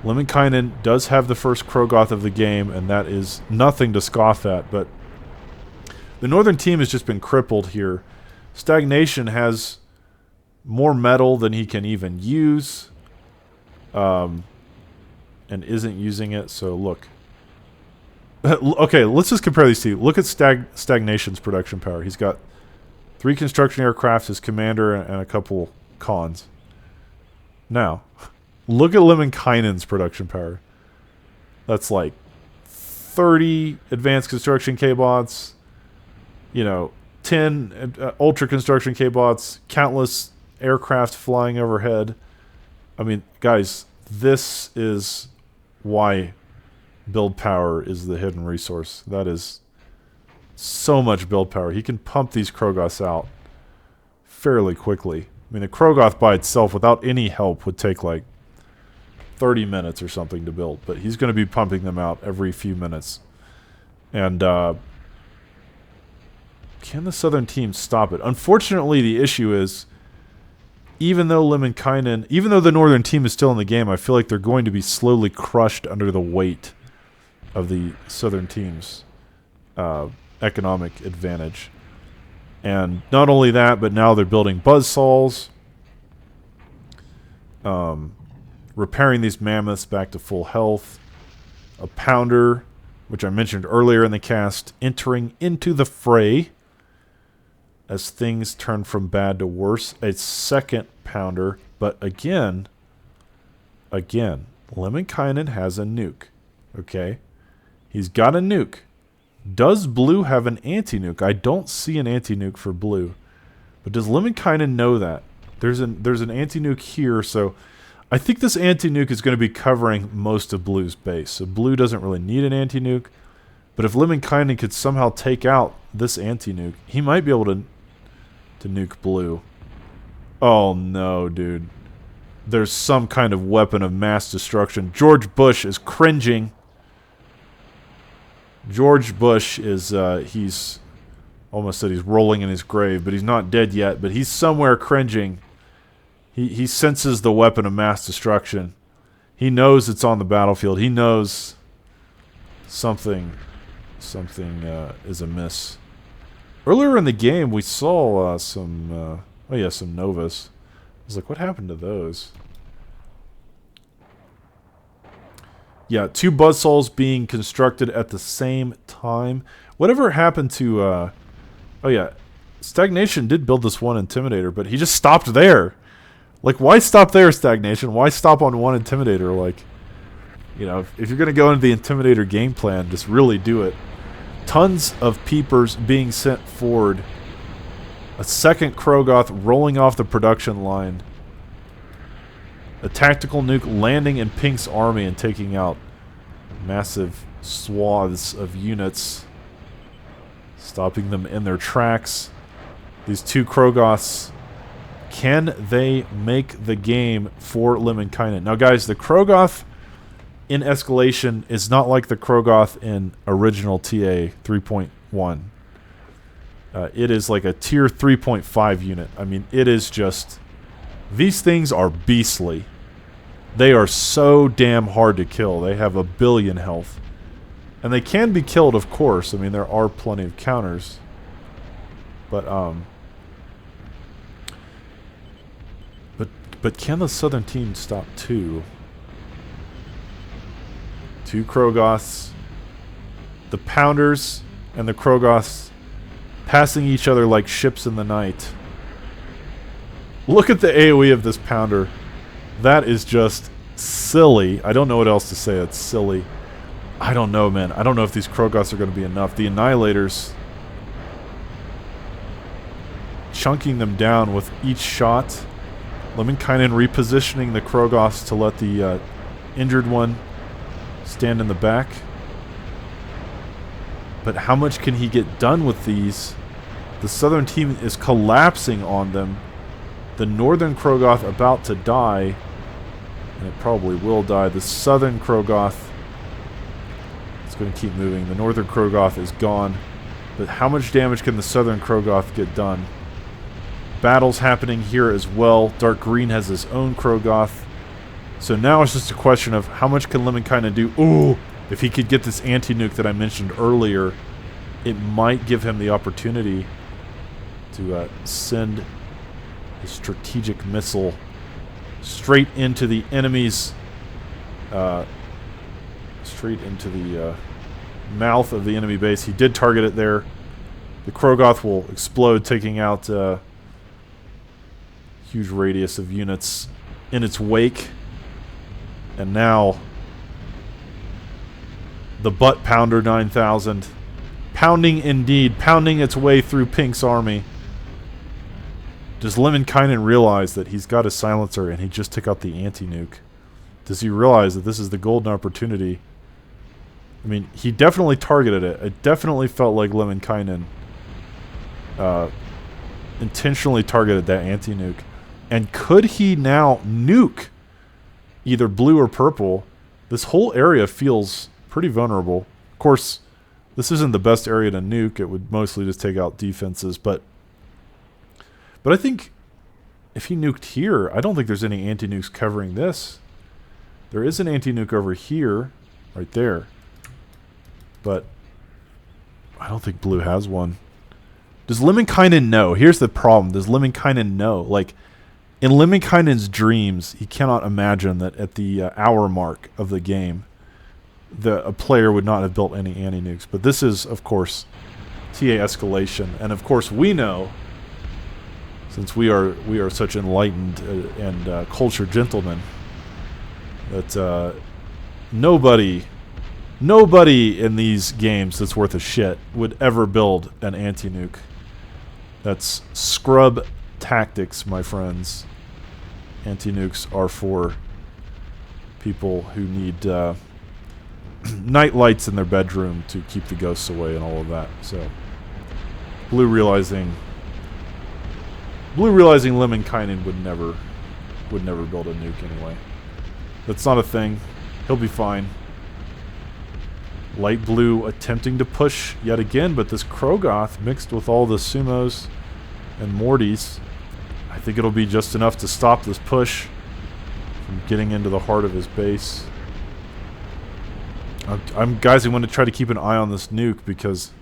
Lemminkainen does have the first Krogoth of the game, and that is nothing to scoff at, but the northern team has just been crippled here. Stagnation has more metal than he can even use, and isn't using it, so look. Okay, let's just compare these two. Look at Stagnation's production power. He's got 3 construction aircraft, his commander, and a couple cons. Now, look at Lemminkainen's production power. That's like 30 advanced construction K-bots, you know, 10 ultra construction K-bots, countless aircraft flying overhead. I mean, guys, this is why build power is the hidden resource. That is so much build power. He can pump these Krogoths out fairly quickly. I mean, a Krogoth by itself, without any help, would take like 30 minutes or something to build. But he's going to be pumping them out every few minutes. And can the southern team stop it? Unfortunately, the issue is, even though even though the northern team is still in the game, I feel like they're going to be slowly crushed under the weight of the southern team's economic advantage. And not only that, but now they're building buzzsaws, repairing these mammoths back to full health, a pounder, which I mentioned earlier in the cast, entering into the fray as things turn from bad to worse. A second pounder, but again, Lemminkainen has a nuke. Okay? He's got a nuke. Does blue have an anti-nuke? I don't see an anti-nuke for blue. But does Lemminkainen know that? There's an anti-nuke here, so I think this anti-nuke is going to be covering most of blue's base. So blue doesn't really need an anti-nuke. But if Lemminkainen could somehow take out this anti-nuke, he might be able to nuke blue. Oh no, dude. There's some kind of weapon of mass destruction. George Bush is cringing. George Bush is, he's almost said he's rolling in his grave, but he's not dead yet, but he's somewhere cringing. He senses the weapon of mass destruction. He knows it's on the battlefield. He knows something is amiss. Earlier in the game, we saw some Novas. I was like, what happened to those? Yeah, 2 buzzsaws being constructed at the same time. Whatever happened to... Stagnation did build this one Intimidator, but he just stopped there. Like, why stop there, Stagnation? Why stop on one Intimidator? Like, you know, if you're going to go into the Intimidator game plan, just really do it. Tons of peepers being sent forward. A second Krogoth rolling off the production line. A tactical nuke landing in Pink's army and taking out massive swaths of units, stopping them in their tracks. These 2 Krogoths, can they make the game for Lemminkainen? Now, guys, the Krogoth in Escalation is not like the Krogoth in original TA 3.1. It is like a tier 3.5 unit. I mean, it is just... These things are beastly. They are so damn hard to kill. They have 1 billion health. And they can be killed, of course. I mean, there are plenty of counters. But can the southern team stop 2? 2 Krogoths. The Pounders and the Krogoths passing each other like ships in the night. Look at the AoE of this Pounder. That is just silly. I don't know what else to say. It's silly. I don't know, man. I don't know if these Krogoths are going to be enough. The Annihilators chunking them down with each shot. Lemminkainen repositioning the Krogoths to let the injured one stand in the back. But how much can he get done with these? The southern team is collapsing on them. The northern Krogoth about to die. And it probably will die. The southern Krogoth is going to keep moving. The northern Krogoth is gone. But how much damage can the southern Krogoth get done? Battles happening here as well. Dark Green has his own Krogoth. So now it's just a question of how much can Lemminkainen do. Ooh! If he could get this anti-nuke that I mentioned earlier, it might give him the opportunity to send a strategic missile straight into the enemy's... straight into the mouth of the enemy base. He did target it there. The Krogoth will explode, taking out huge radius of units in its wake. And now the Butt Pounder 9000 pounding indeed, pounding its way through Pink's army. Does Lemminkainen realize that he's got a silencer and he just took out the anti-nuke? Does he realize that this is the golden opportunity? I mean, he definitely targeted it. It definitely felt like Lemminkainen intentionally targeted that anti-nuke. And could he now nuke either blue or purple? This whole area feels pretty vulnerable. Of course, this isn't the best area to nuke. It would mostly just take out defenses, but I think if he nuked here, I don't think there's any anti-nukes covering this. There is an anti-nuke over here, right there. But I don't think blue has one. Does Lemminkainen know? Here's the problem. Does Lemminkainen know? Like, in Lemminkainen's dreams, he cannot imagine that at the hour mark of the game, a player would not have built any anti-nukes. But this is, of course, TA Escalation. And, of course, we know, since we are such enlightened and cultured gentlemen, that nobody in these games that's worth a shit would ever build an anti-nuke. That's scrub tactics, my friends. Anti-nukes are for people who need night lights in their bedroom to keep the ghosts away and all of that. So, blue realizing Lemminkainen would never build a nuke anyway. That's not a thing. He'll be fine. Light blue attempting to push yet again, but this Krogoth mixed with all the Sumos and Mortys, I think it'll be just enough to stop this push from getting into the heart of his base. Guys, I want to try to keep an eye on this nuke because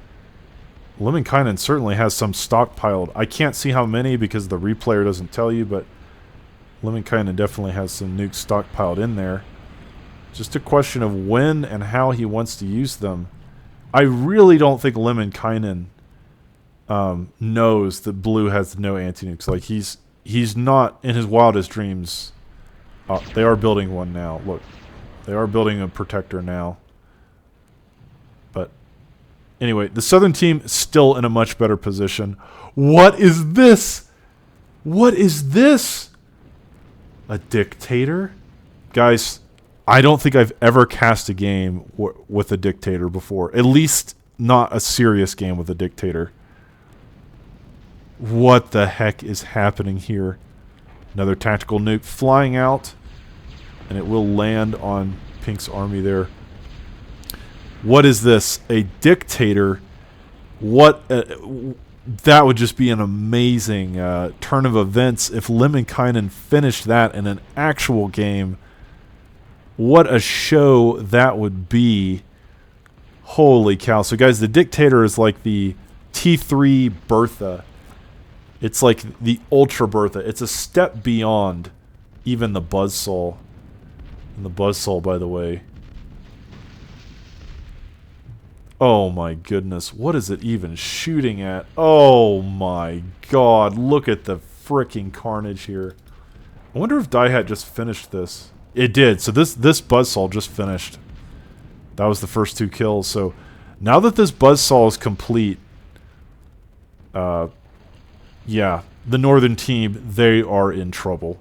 Lemminkainen certainly has some stockpiled. I can't see how many because the replayer doesn't tell you, but Lemminkainen definitely has some nukes stockpiled in there. Just a question of when and how he wants to use them. I really don't think Lemminkainen knows that blue has no anti-nukes. Like, he's not in his wildest dreams. They are building one now. Look, they are building a protector now. But anyway, the southern team is still in a much better position. What is this? What is this? A dictator? Guys, I don't think I've ever cast a game with a dictator before. At least not a serious game with a dictator. What the heck is happening here? Another tactical nuke flying out. And it will land on Pink's army there. What is this? A dictator? What? That would just be an amazing turn of events if Lemminkainen finished that in an actual game. What a show that would be. Holy cow. So guys, the dictator is like the T3 Bertha. It's like the Ultra Bertha. It's a step beyond even the Buzzsaw. And the Buzzsaw, by the way. Oh my goodness. What is it even shooting at? Oh my god. Look at the freaking carnage here. I wonder if Diehat just finished this. It did. So this Buzzsaw just finished. That was the first 2 kills. So now that this Buzzsaw is complete, yeah, the northern team, they are in trouble.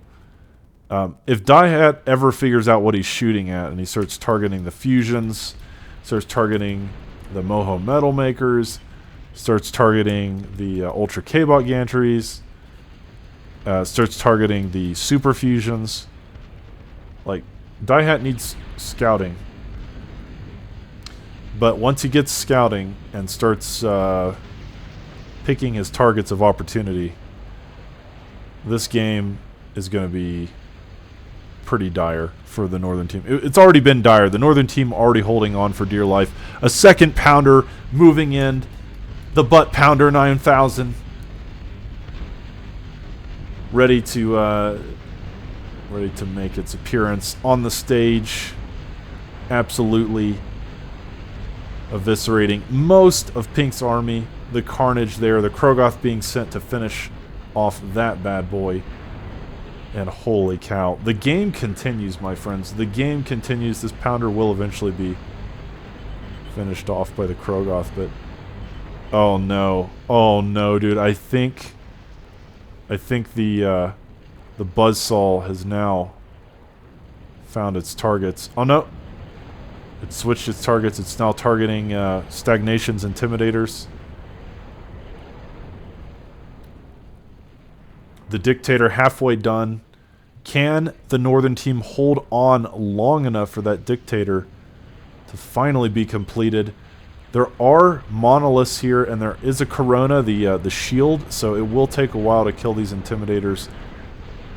If Diehat ever figures out what he's shooting at and he starts targeting the fusions, starts targeting the Moho Metal Makers, starts targeting the Ultra K-Bot Gantries, starts targeting the Super Fusions, like, Diehat needs scouting. But once he gets scouting and starts picking his targets of opportunity, this game is going to be pretty dire for the northern team. It's already been dire. The northern team already holding on for dear life. A second pounder moving in. The butt pounder 9000. Ready to make its appearance on the stage. Absolutely eviscerating most of Pink's army. The carnage there. The Krogoth being sent to finish off that bad boy. And holy cow. The game continues, my friends. The game continues. This pounder will eventually be finished off by the Krogoth, but oh no. Oh no, dude. I think the Buzzsaw has now found its targets. Oh no. It switched its targets. It's now targeting Stagnation's Intimidators. The Dictator halfway done. Can the northern team hold on long enough for that Dictator to finally be completed? There are monoliths here, and there is a Corona, the shield, so it will take a while to kill these Intimidators.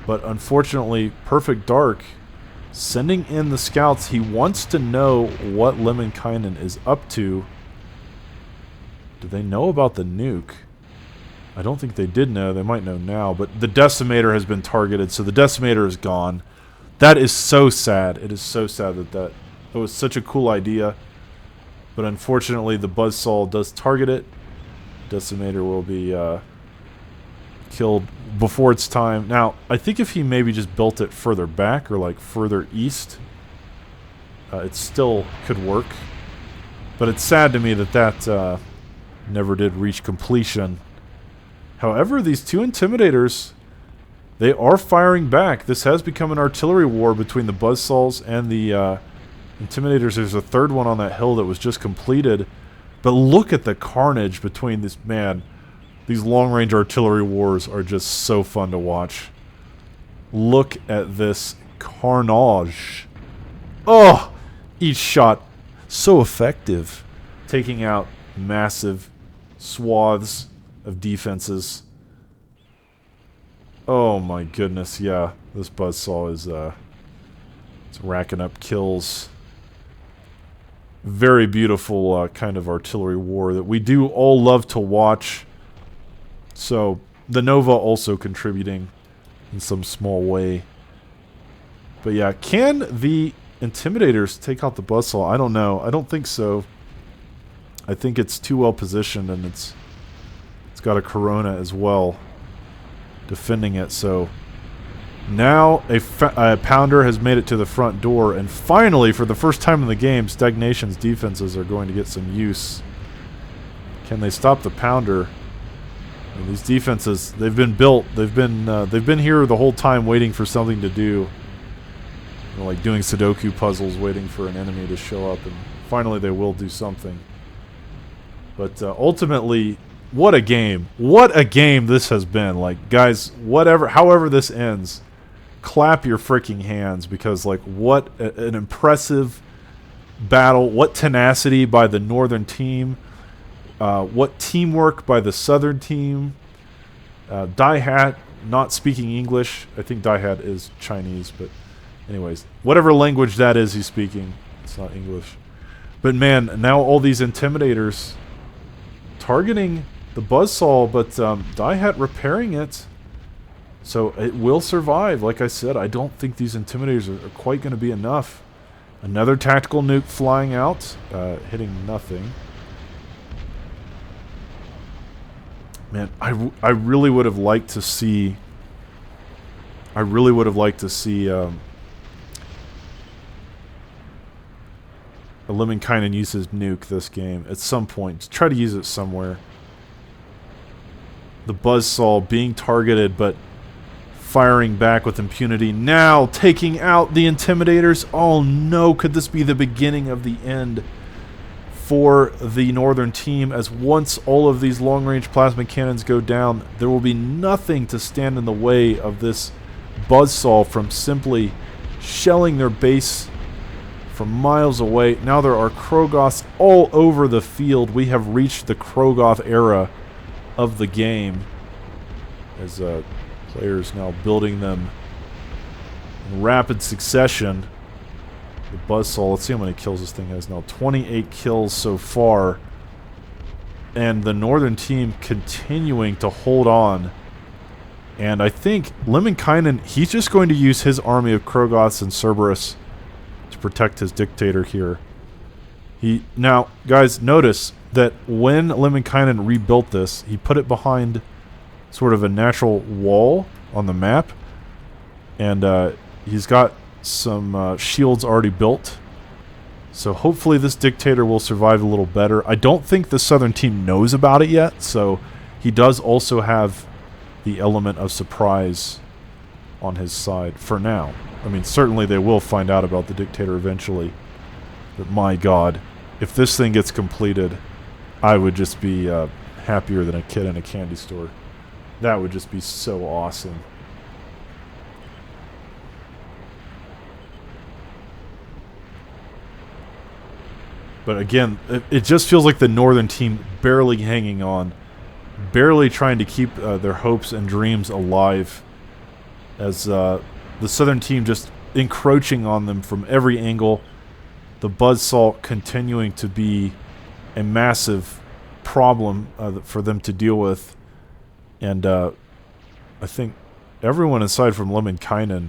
But unfortunately, Perfect Dark sending in the scouts. He wants to know what Lemminkainen is up to. Do they know about the nuke? I don't think they did know. They might know now. But the Decimator has been targeted, so the Decimator is gone. That is so sad. It is so sad that was such a cool idea. But unfortunately, the Buzzsaw does target it. Decimator will be killed before its time. Now, I think if he maybe just built it further back or like further east, it still could work. But it's sad to me that never did reach completion. However, these two Intimidators, they are firing back. This has become an artillery war between the Buzzsaws and the Intimidators. There's a third one on that hill that was just completed. But look at the carnage between this, man. These long-range artillery wars are just so fun to watch. Look at this carnage. Oh! Each shot so effective. Taking out massive swaths of defenses. Oh my goodness, yeah. This Buzzsaw is it's racking up kills. Very beautiful kind of artillery war that we do all love to watch. So, the Nova also contributing in some small way. But yeah, can the Intimidators take out the Buzzsaw? I don't know. I don't think so. I think it's too well positioned, and it's got a Corona as well defending it. So now a Pounder has made it to the front door, and finally, for the first time in the game, Stagnation's defenses are going to get some use. Can they stop the Pounder? And these defenses, they've been built. They've been here the whole time waiting for something to do. You know, like doing Sudoku puzzles, waiting for an enemy to show up, and finally they will do something. But ultimately, what a game. What a game this has been. Like, guys, however this ends, clap your freaking hands, because, like, what an impressive battle. What tenacity by the Northern team. What teamwork by the Southern team. Daihat not speaking English. I think Daihat is Chinese, but anyways, whatever language that is he's speaking, it's not English. But man, now all these Intimidators targeting the Buzzsaw, but Daihat repairing it, so it will survive. Like I said, I don't think these Intimidators are quite going to be enough. Another tactical nuke flying out, hitting nothing. Man, I really would have liked to see. I really would have liked to see Lemminkainen use his nuke this game at some point. Try to use it somewhere. The Buzzsaw being targeted, but firing back with impunity. Now taking out the Intimidators. Oh no, could this be the beginning of the end for the Northern team? As once all of these long-range plasma cannons go down, there will be nothing to stand in the way of this Buzzsaw from simply shelling their base from miles away. Now there are Krogoths all over the field. We have reached the Krogoth era of the game, as players now building them in rapid succession. The Buzzsaw, let's see how many kills this thing has now. 28 kills so far. And the Northern team continuing to hold on. And I think Lemminkainen, he's just going to use his army of Krogoths and Cerberus to protect his dictator here. Now, guys, notice that when Lemminkainen rebuilt this, he put it behind sort of a natural wall on the map. And he's got some shields already built. So hopefully this dictator will survive a little better. I don't think the Southern team knows about it yet, so he does also have the element of surprise on his side for now. I mean, certainly they will find out about the dictator eventually. But my god, if this thing gets completed, I would just be happier than a kid in a candy store. That would just be so awesome. But again, it just feels like the Northern team barely hanging on. Barely trying to keep their hopes and dreams alive. as the Southern team just encroaching on them from every angle. The buzzsaw continuing to be a massive problem for them to deal with. And I think everyone aside from Lemminkainen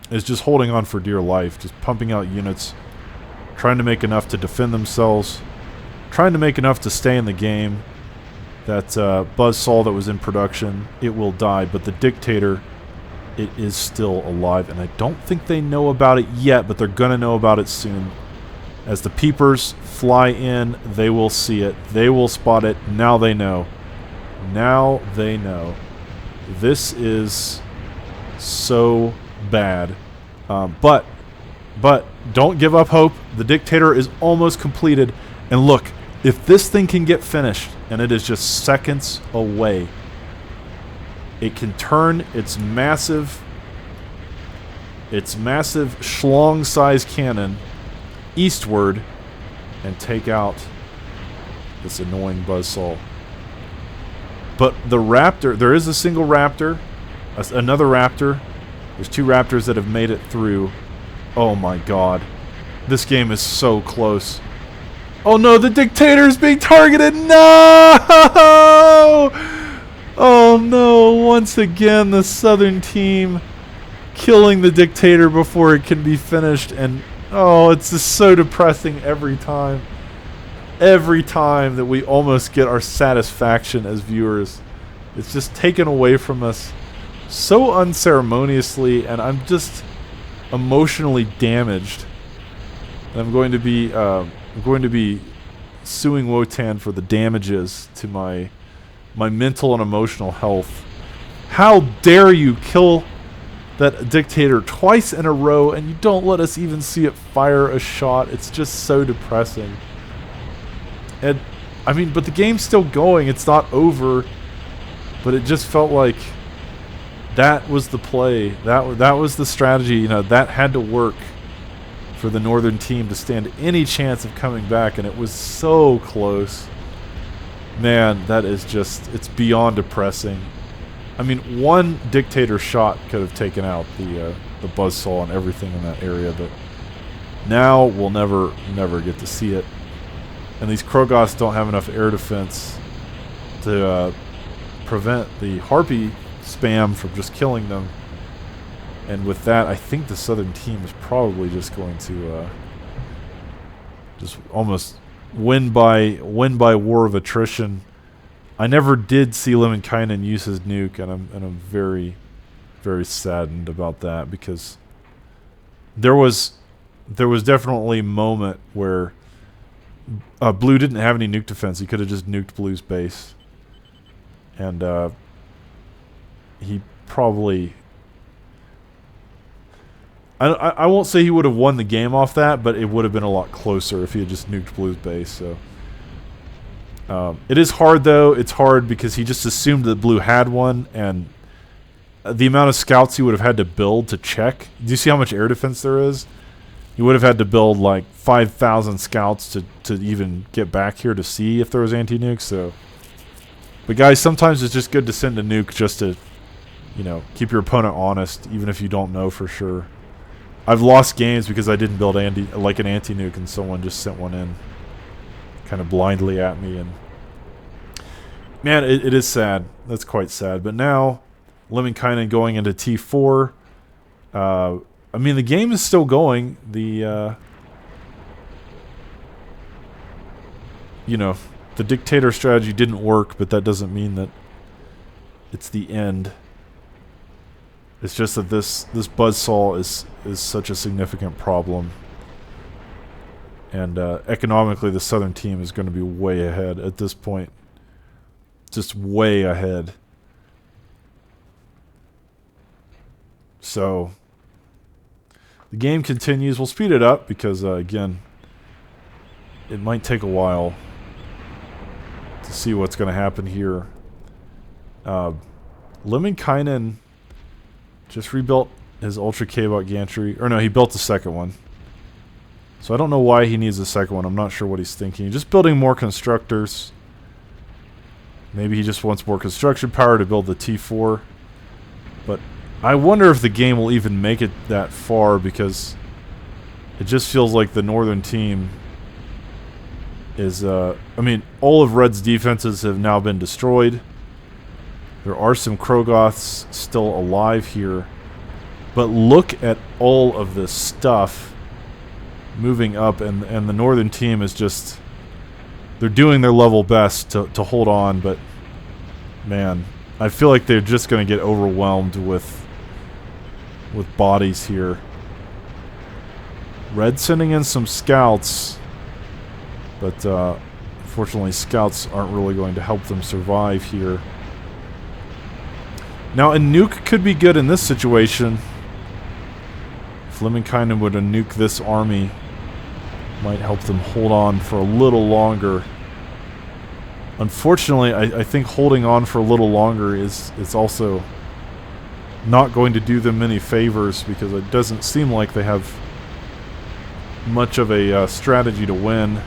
is just holding on for dear life, just pumping out units, trying to make enough to defend themselves, trying to make enough to stay in the game. That buzzsaw that was in production, it will die, but the Dictator, it is still alive, and I don't think they know about it yet, but they're gonna know about it soon. As the peepers fly in, they will see it, they will spot it. Now they know. Now they know. This is so bad. But don't give up hope. The Dictator is almost completed, and look, if this thing can get finished, and it is just seconds away, it can turn its massive schlong-sized cannon eastward and take out this annoying buzzsaw. But the Raptor, there is a single Raptor, another Raptor. There's two Raptors that have made it through. Oh my god. This game is so close. Oh no, the Dictator is being targeted! No! Oh no, once again the Southern team killing the Dictator before it can be finished, and oh, it's just so depressing every time. Every time that we almost get our satisfaction as viewers, it's just taken away from us so unceremoniously, and I'm just emotionally damaged. I'm going to be suing Wotan for the damages to my mental and emotional health. How dare you kill that Dictator twice in a row and you don't let us even see it fire a shot? It's just so depressing. And I mean, but the game's still going. It's not over. But it just felt like that was the play. That was the strategy. You know, that had to work for the Northern team to stand any chance of coming back, and it was so close. Man, that is just, it's beyond depressing. I mean, one Dictator shot could have taken out the buzzsaw and everything in that area, but now we'll never get to see it. And these Krogoths don't have enough air defense to prevent the Harpy spam from just killing them. And with that, I think the Southern team is probably just going to just almost win by war of attrition. I never did see Lemminkainen use his nuke, and I'm very, very saddened about that, because there was definitely a moment where Blue didn't have any nuke defense. He could have just nuked Blue's base, and he probably. I won't say he would have won the game off that, but it would have been a lot closer if he had just nuked Blue's base. So it is hard, though. It's hard because he just assumed that Blue had one, and the amount of scouts he would have had to build to check. Do you see how much air defense there is? He would have had to build like 5,000 scouts to even get back here to see if there was anti-nuke. So, but guys, sometimes it's just good to send a nuke just to, you know, keep your opponent honest, even if you don't know for sure. I've lost games because I didn't build an anti-nuke and someone just sent one in kind of blindly at me. And man, it is sad. That's quite sad. But now, Lemminkainen going into T4. I mean, the game is still going. The, you know, the Dictator strategy didn't work, but that doesn't mean that it's the end. It's just that this buzzsaw is such a significant problem, and economically the Southern team is going to be way ahead at this point, just way ahead. So the game continues. We'll speed it up because again, it might take a while to see what's going to happen here. Lemminkainen just rebuilt his Ultra K-Bot gantry. Or no, he built the second one. So I don't know why he needs the second one. I'm not sure what he's thinking. He's just building more constructors. Maybe he just wants more construction power to build the T4. But I wonder if the game will even make it that far, because it just feels like the northern team is, I mean, all of Red's defenses have now been destroyed. There are some Krogoths still alive here. But look at all of this stuff moving up, and the northern team is just... They're doing their level best to hold on, but... Man, I feel like they're just going to get overwhelmed with bodies here. Red sending in some scouts, but unfortunately scouts aren't really going to help them survive here. Now a nuke could be good in this situation. If Lemminkainen would nuke this army, might help them hold on for a little longer. Unfortunately, I think holding on for a little longer is also not going to do them any favors, because it doesn't seem like they have much of a strategy to win.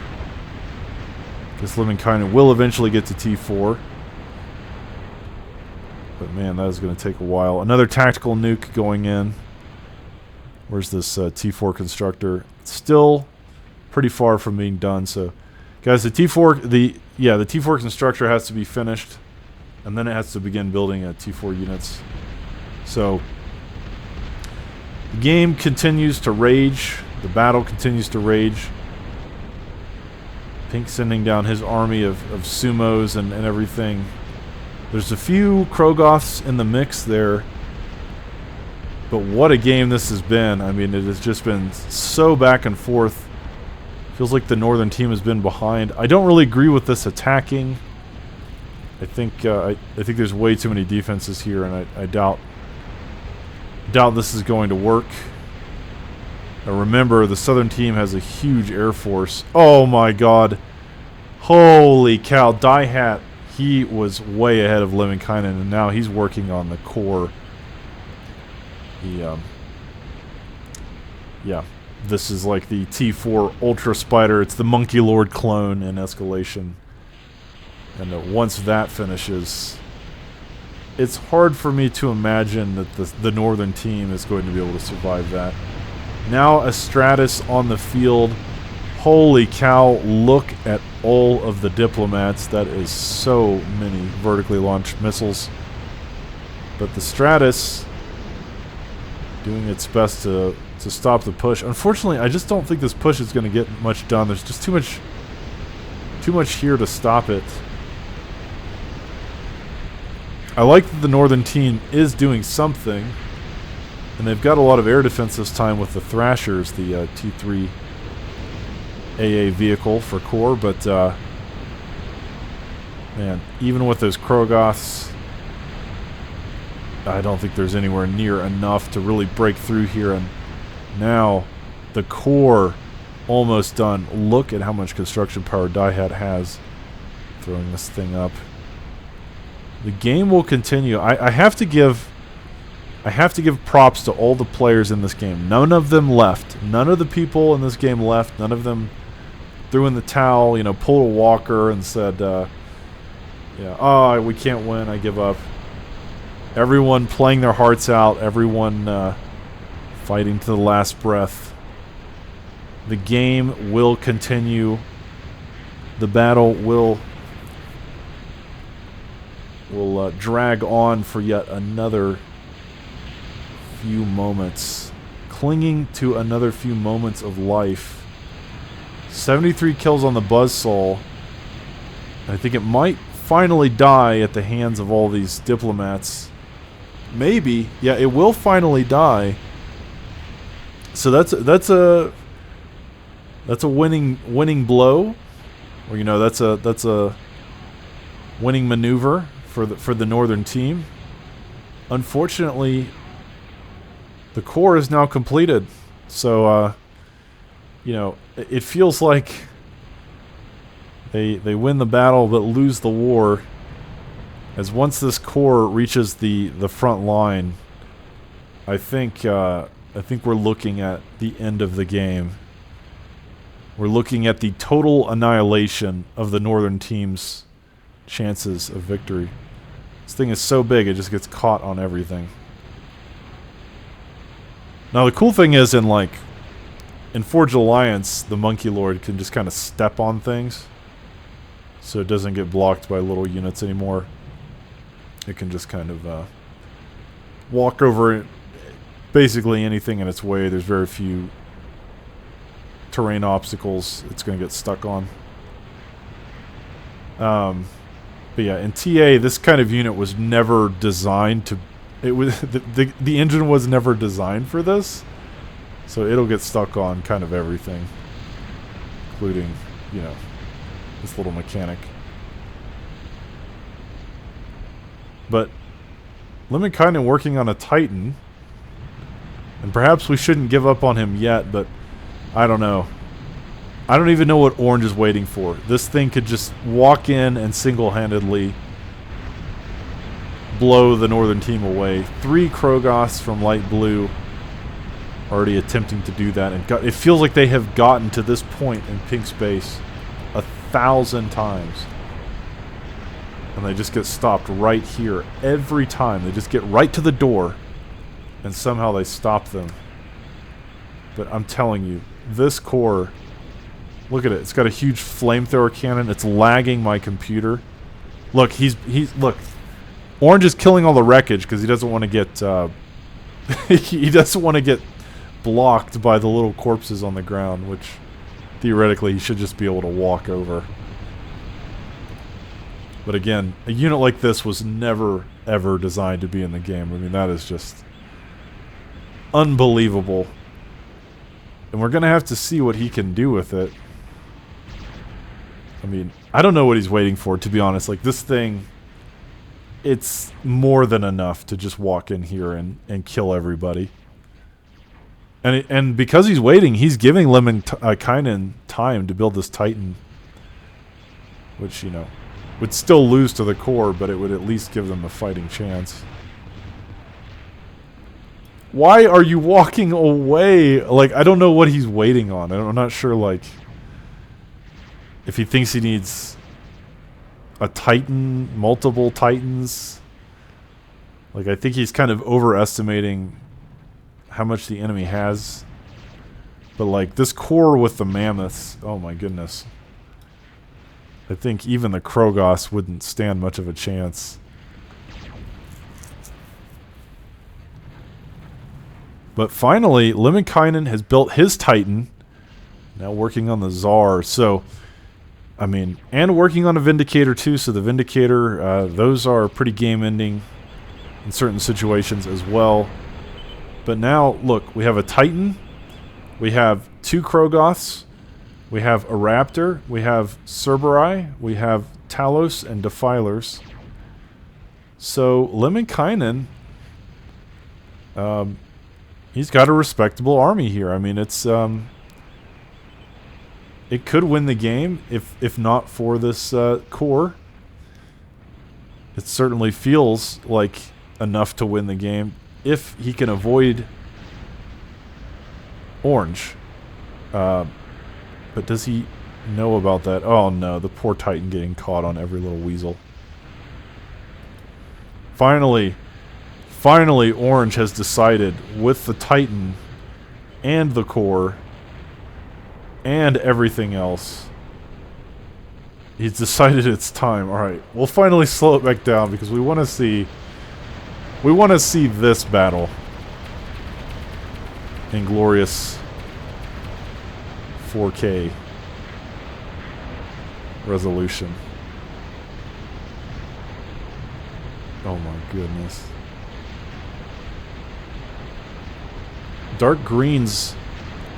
Because Lemminkainen will eventually get to T4. But man, that is going to take a while. Another tactical nuke going in. Where's this T4 constructor? It's still pretty far from being done. So, guys, the T4 constructor has to be finished, and then it has to begin building T4 units. So, the game continues to rage. The battle continues to rage. Pink sending down his army of sumos and everything. There's a few Krogoths in the mix there. But what a game this has been. I mean, it has just been so back and forth. Feels like the northern team has been behind. I don't really agree with this attacking. I think there's way too many defenses here, and I doubt this is going to work. Now remember, the southern team has a huge air force. Oh my god. Holy cow. Daihat, he was way ahead of Lemminkainen, and now he's working on the core. Yeah, this is like the T4 Ultra Spider. It's the Monkey Lord clone in Escalation. And once that finishes, it's hard for me to imagine that the northern team is going to be able to survive that. Now a Stratus on the field. Holy cow, look at all of the diplomats. That is so many vertically launched missiles. But the Stratus doing its best to stop the push. Unfortunately, I just don't think this push is going to get much done. There's just too much here to stop it. I like that the northern team is doing something, and they've got a lot of air defense this time with the Thrashers, the T3 AA vehicle for core, but man, even with those Krogoths, I don't think there's anywhere near enough to really break through here. And now the core almost done. Look at how much construction power Daihat has throwing this thing up. The game will continue. I have to give props to all the players in this game. None of them left. None of the people in this game left. None of them threw in the towel, pulled a Walker and said, yeah, oh, we can't win, I give up. Everyone playing their hearts out. Everyone fighting to the last breath. The game will continue. The battle will drag on for yet another few moments. Clinging to another few moments of life. 73 kills on the Buzzsaw. I think it might finally die at the hands of all these diplomats. Maybe. Yeah, it will finally die. So that's a winning blow. Or that's a winning maneuver for the northern team. Unfortunately, the core is now completed. So it feels like they win the battle but lose the war. As once this core reaches the front line, I think we're looking at the end of the game. We're looking at the total annihilation of the northern team's chances of victory. This thing is so big, it just gets caught on everything. Now the cool thing is in Forged Alliance, the Monkey Lord can just kind of step on things. So it doesn't get blocked by little units anymore. It can just kind of walk over basically anything in its way. There's very few terrain obstacles it's going to get stuck on. But yeah, in TA, this kind of unit was never designed to... It was the engine was never designed for this. So it'll get stuck on kind of everything. Including, you know, this little mechanic. But Lemminkainen working on a Titan. And perhaps we shouldn't give up on him yet, but I don't know. I don't even know what Orange is waiting for. This thing could just walk in and single-handedly blow the northern team away. 3 Krogoths from light blue already attempting to do that. And it feels like they have gotten to this point in pink space 1,000 times. And they just get stopped right here every time. They just get right to the door and somehow they stop them. But I'm telling you, this core, look at it. It's got a huge flamethrower cannon. It's lagging my computer. Look, look. Orange is killing all the wreckage because he doesn't want to get he doesn't want to get blocked by the little corpses on the ground, which theoretically he should just be able to walk over. But again, a unit like this was never ever designed to be in the game. I mean, that is just unbelievable. And we're going to have to see what he can do with it. I mean, I don't know what he's waiting for, to be honest. Like, this thing, it's more than enough to just walk in here and kill everybody. And because he's waiting, he's giving Lemminkainen time to build this Titan. Which, you know, would still lose to the core, but it would at least give them a fighting chance. Why are you walking away? Like, I don't know what he's waiting on. I'm not sure, like, if he thinks he needs a Titan, multiple Titans. Like, I think he's kind of overestimating how much the enemy has. But, like, this core with the mammoths, oh my goodness. I think even the Krogoths wouldn't stand much of a chance. But finally, Lemminkainen has built his Titan. Now working on the Tsar. So, I mean, and working on a Vindicator too. So the Vindicator, those are pretty game-ending in certain situations as well. But now, look, we have a Titan. We have 2 Krogoths. We have a Raptor. We have Cerberus. We have Talos and Defilers. So Lemminkainen, he's got a respectable army here. I mean, it's it could win the game if not for this core. It certainly feels like enough to win the game if he can avoid Orange. But does he know about that? Oh no, the poor Titan getting caught on every little weasel. Finally, Orange has decided with the Titan and the core and everything else. He's decided it's time. Alright, we'll finally slow it back down because we want to see this battle in glorious 4K resolution. Oh my goodness. Dark Green's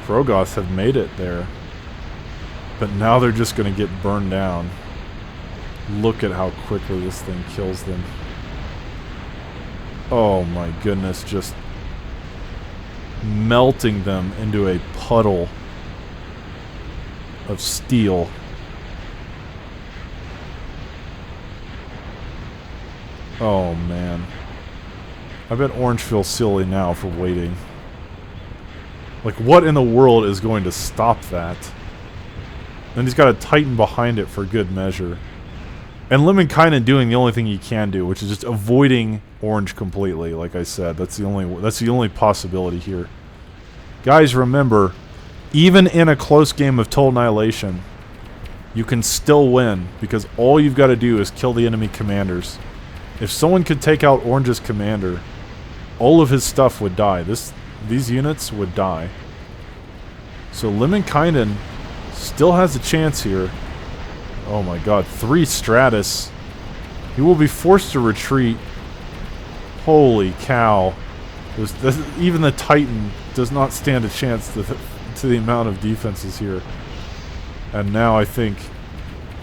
Krogoths have made it there. But now they're just going to get burned down. Look at how quickly this thing kills them. Oh my goodness, just melting them into a puddle of steel. Oh man. I bet Orange feels silly now for waiting. Like, what in the world is going to stop that? And he's got a Titan behind it for good measure. And Lemminkainen doing the only thing he can do, which is just avoiding Orange completely, like I said. That's the only possibility here. Guys, remember, even in a close game of Total Annihilation, you can still win, because all you've got to do is kill the enemy commanders. If someone could take out Orange's commander, all of his stuff would die. These units would die. So Lemminkainen still has a chance here. Oh my god, 3 Stratus. He will be forced to retreat. Holy cow. Even the Titan does not stand a chance to the amount of defenses here. And now I think,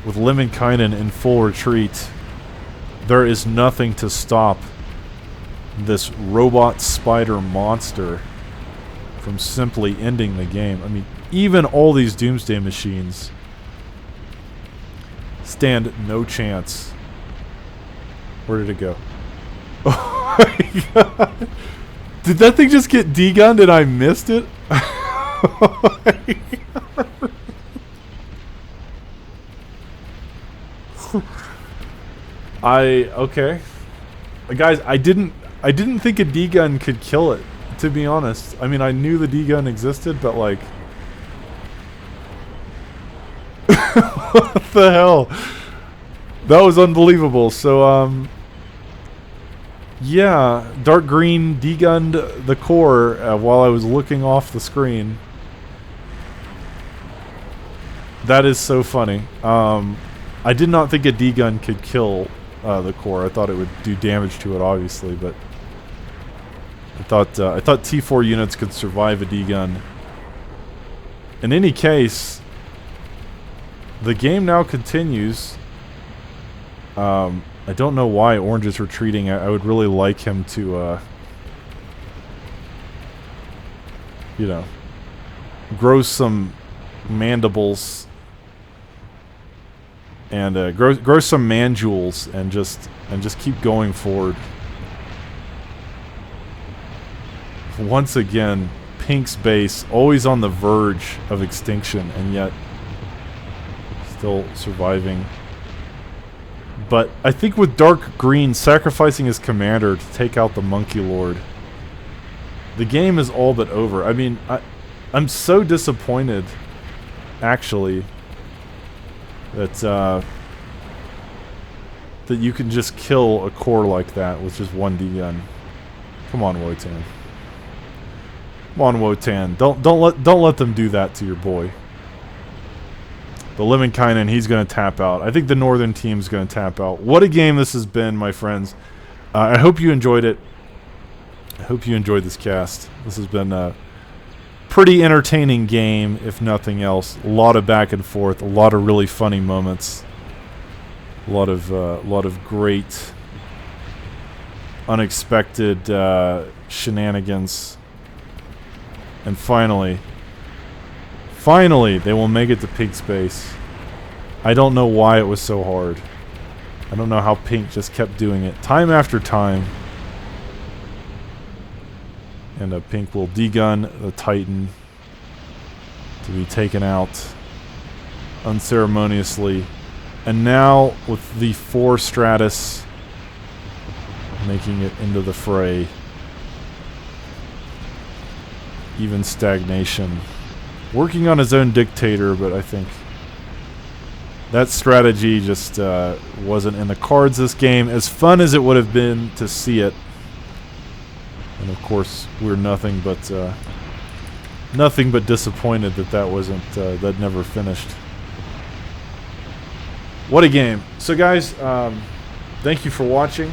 with Lemminkainen in full retreat, there is nothing to stop this robot spider monster from simply ending the game. I mean, even all these Doomsday machines stand no chance. Where did it go? Oh my god. Did that thing just get degunned and I missed it? Oh my god. Okay. Guys, I didn't think a D-gun could kill it, to be honest. I mean, I knew the D-gun existed, but like... what the hell? That was unbelievable. So, yeah, Dark Green D-gunned the core while I was looking off the screen. That is so funny. I did not think a D-gun could kill the core. I thought it would do damage to it, obviously, but I thought T4 units could survive a D-gun. In any case, the game now continues. I don't know why Orange is retreating. I would really like him to, you know, grow some mandibles and grow some mandibles and just keep going forward. Once again, Pink's base always on the verge of extinction and yet still surviving. But I think with Dark Green sacrificing his commander to take out the Monkey Lord, the game is all but over. I mean, I'm so disappointed, actually, that that you can just kill a core like that with just one D-gun. Come on, Wotan. Come on, Wotan. Don't let them do that to your boy. But Lemminkainen, he's going to tap out. I think the Northern team's going to tap out. What a game this has been, my friends. I hope you enjoyed it. I hope you enjoyed this cast. This has been a pretty entertaining game, if nothing else. A lot of back and forth. A lot of really funny moments. A lot of great, unexpected shenanigans. And finally, they will make it to Pink's base. I don't know why it was so hard. I don't know how Pink just kept doing it time after time. And Pink will D-gun the Titan to be taken out unceremoniously. And now with the 4 Stratus making it into the fray. Even stagnation. Working on his own dictator, but I think that strategy just wasn't in the cards this game. As fun as it would have been to see it. And of course, we're nothing but disappointed that that wasn't that never finished. What a game! So, guys, thank you for watching.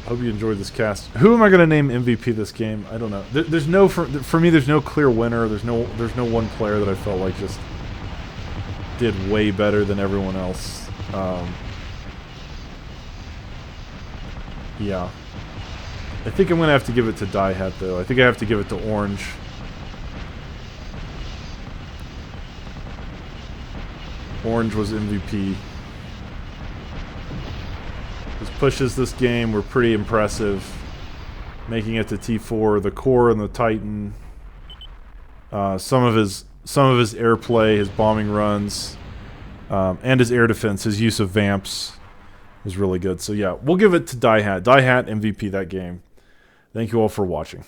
Hope you enjoyed this cast. Who am I going to name MVP this game? I don't know. There's no for me. There's no clear winner. There's no one player that I felt like just did way better than everyone else. Yeah. I think I'm going to have to give it to Die Hat, though. I think I have to give it to Orange. Orange was MVP. His pushes this game were pretty impressive. Making it to T4, the core and the Titan. Some of his airplay, his bombing runs, and his air defense, his use of vamps was really good. So yeah, we'll give it to Die Hat. Die Hat MVP that game. Thank you all for watching.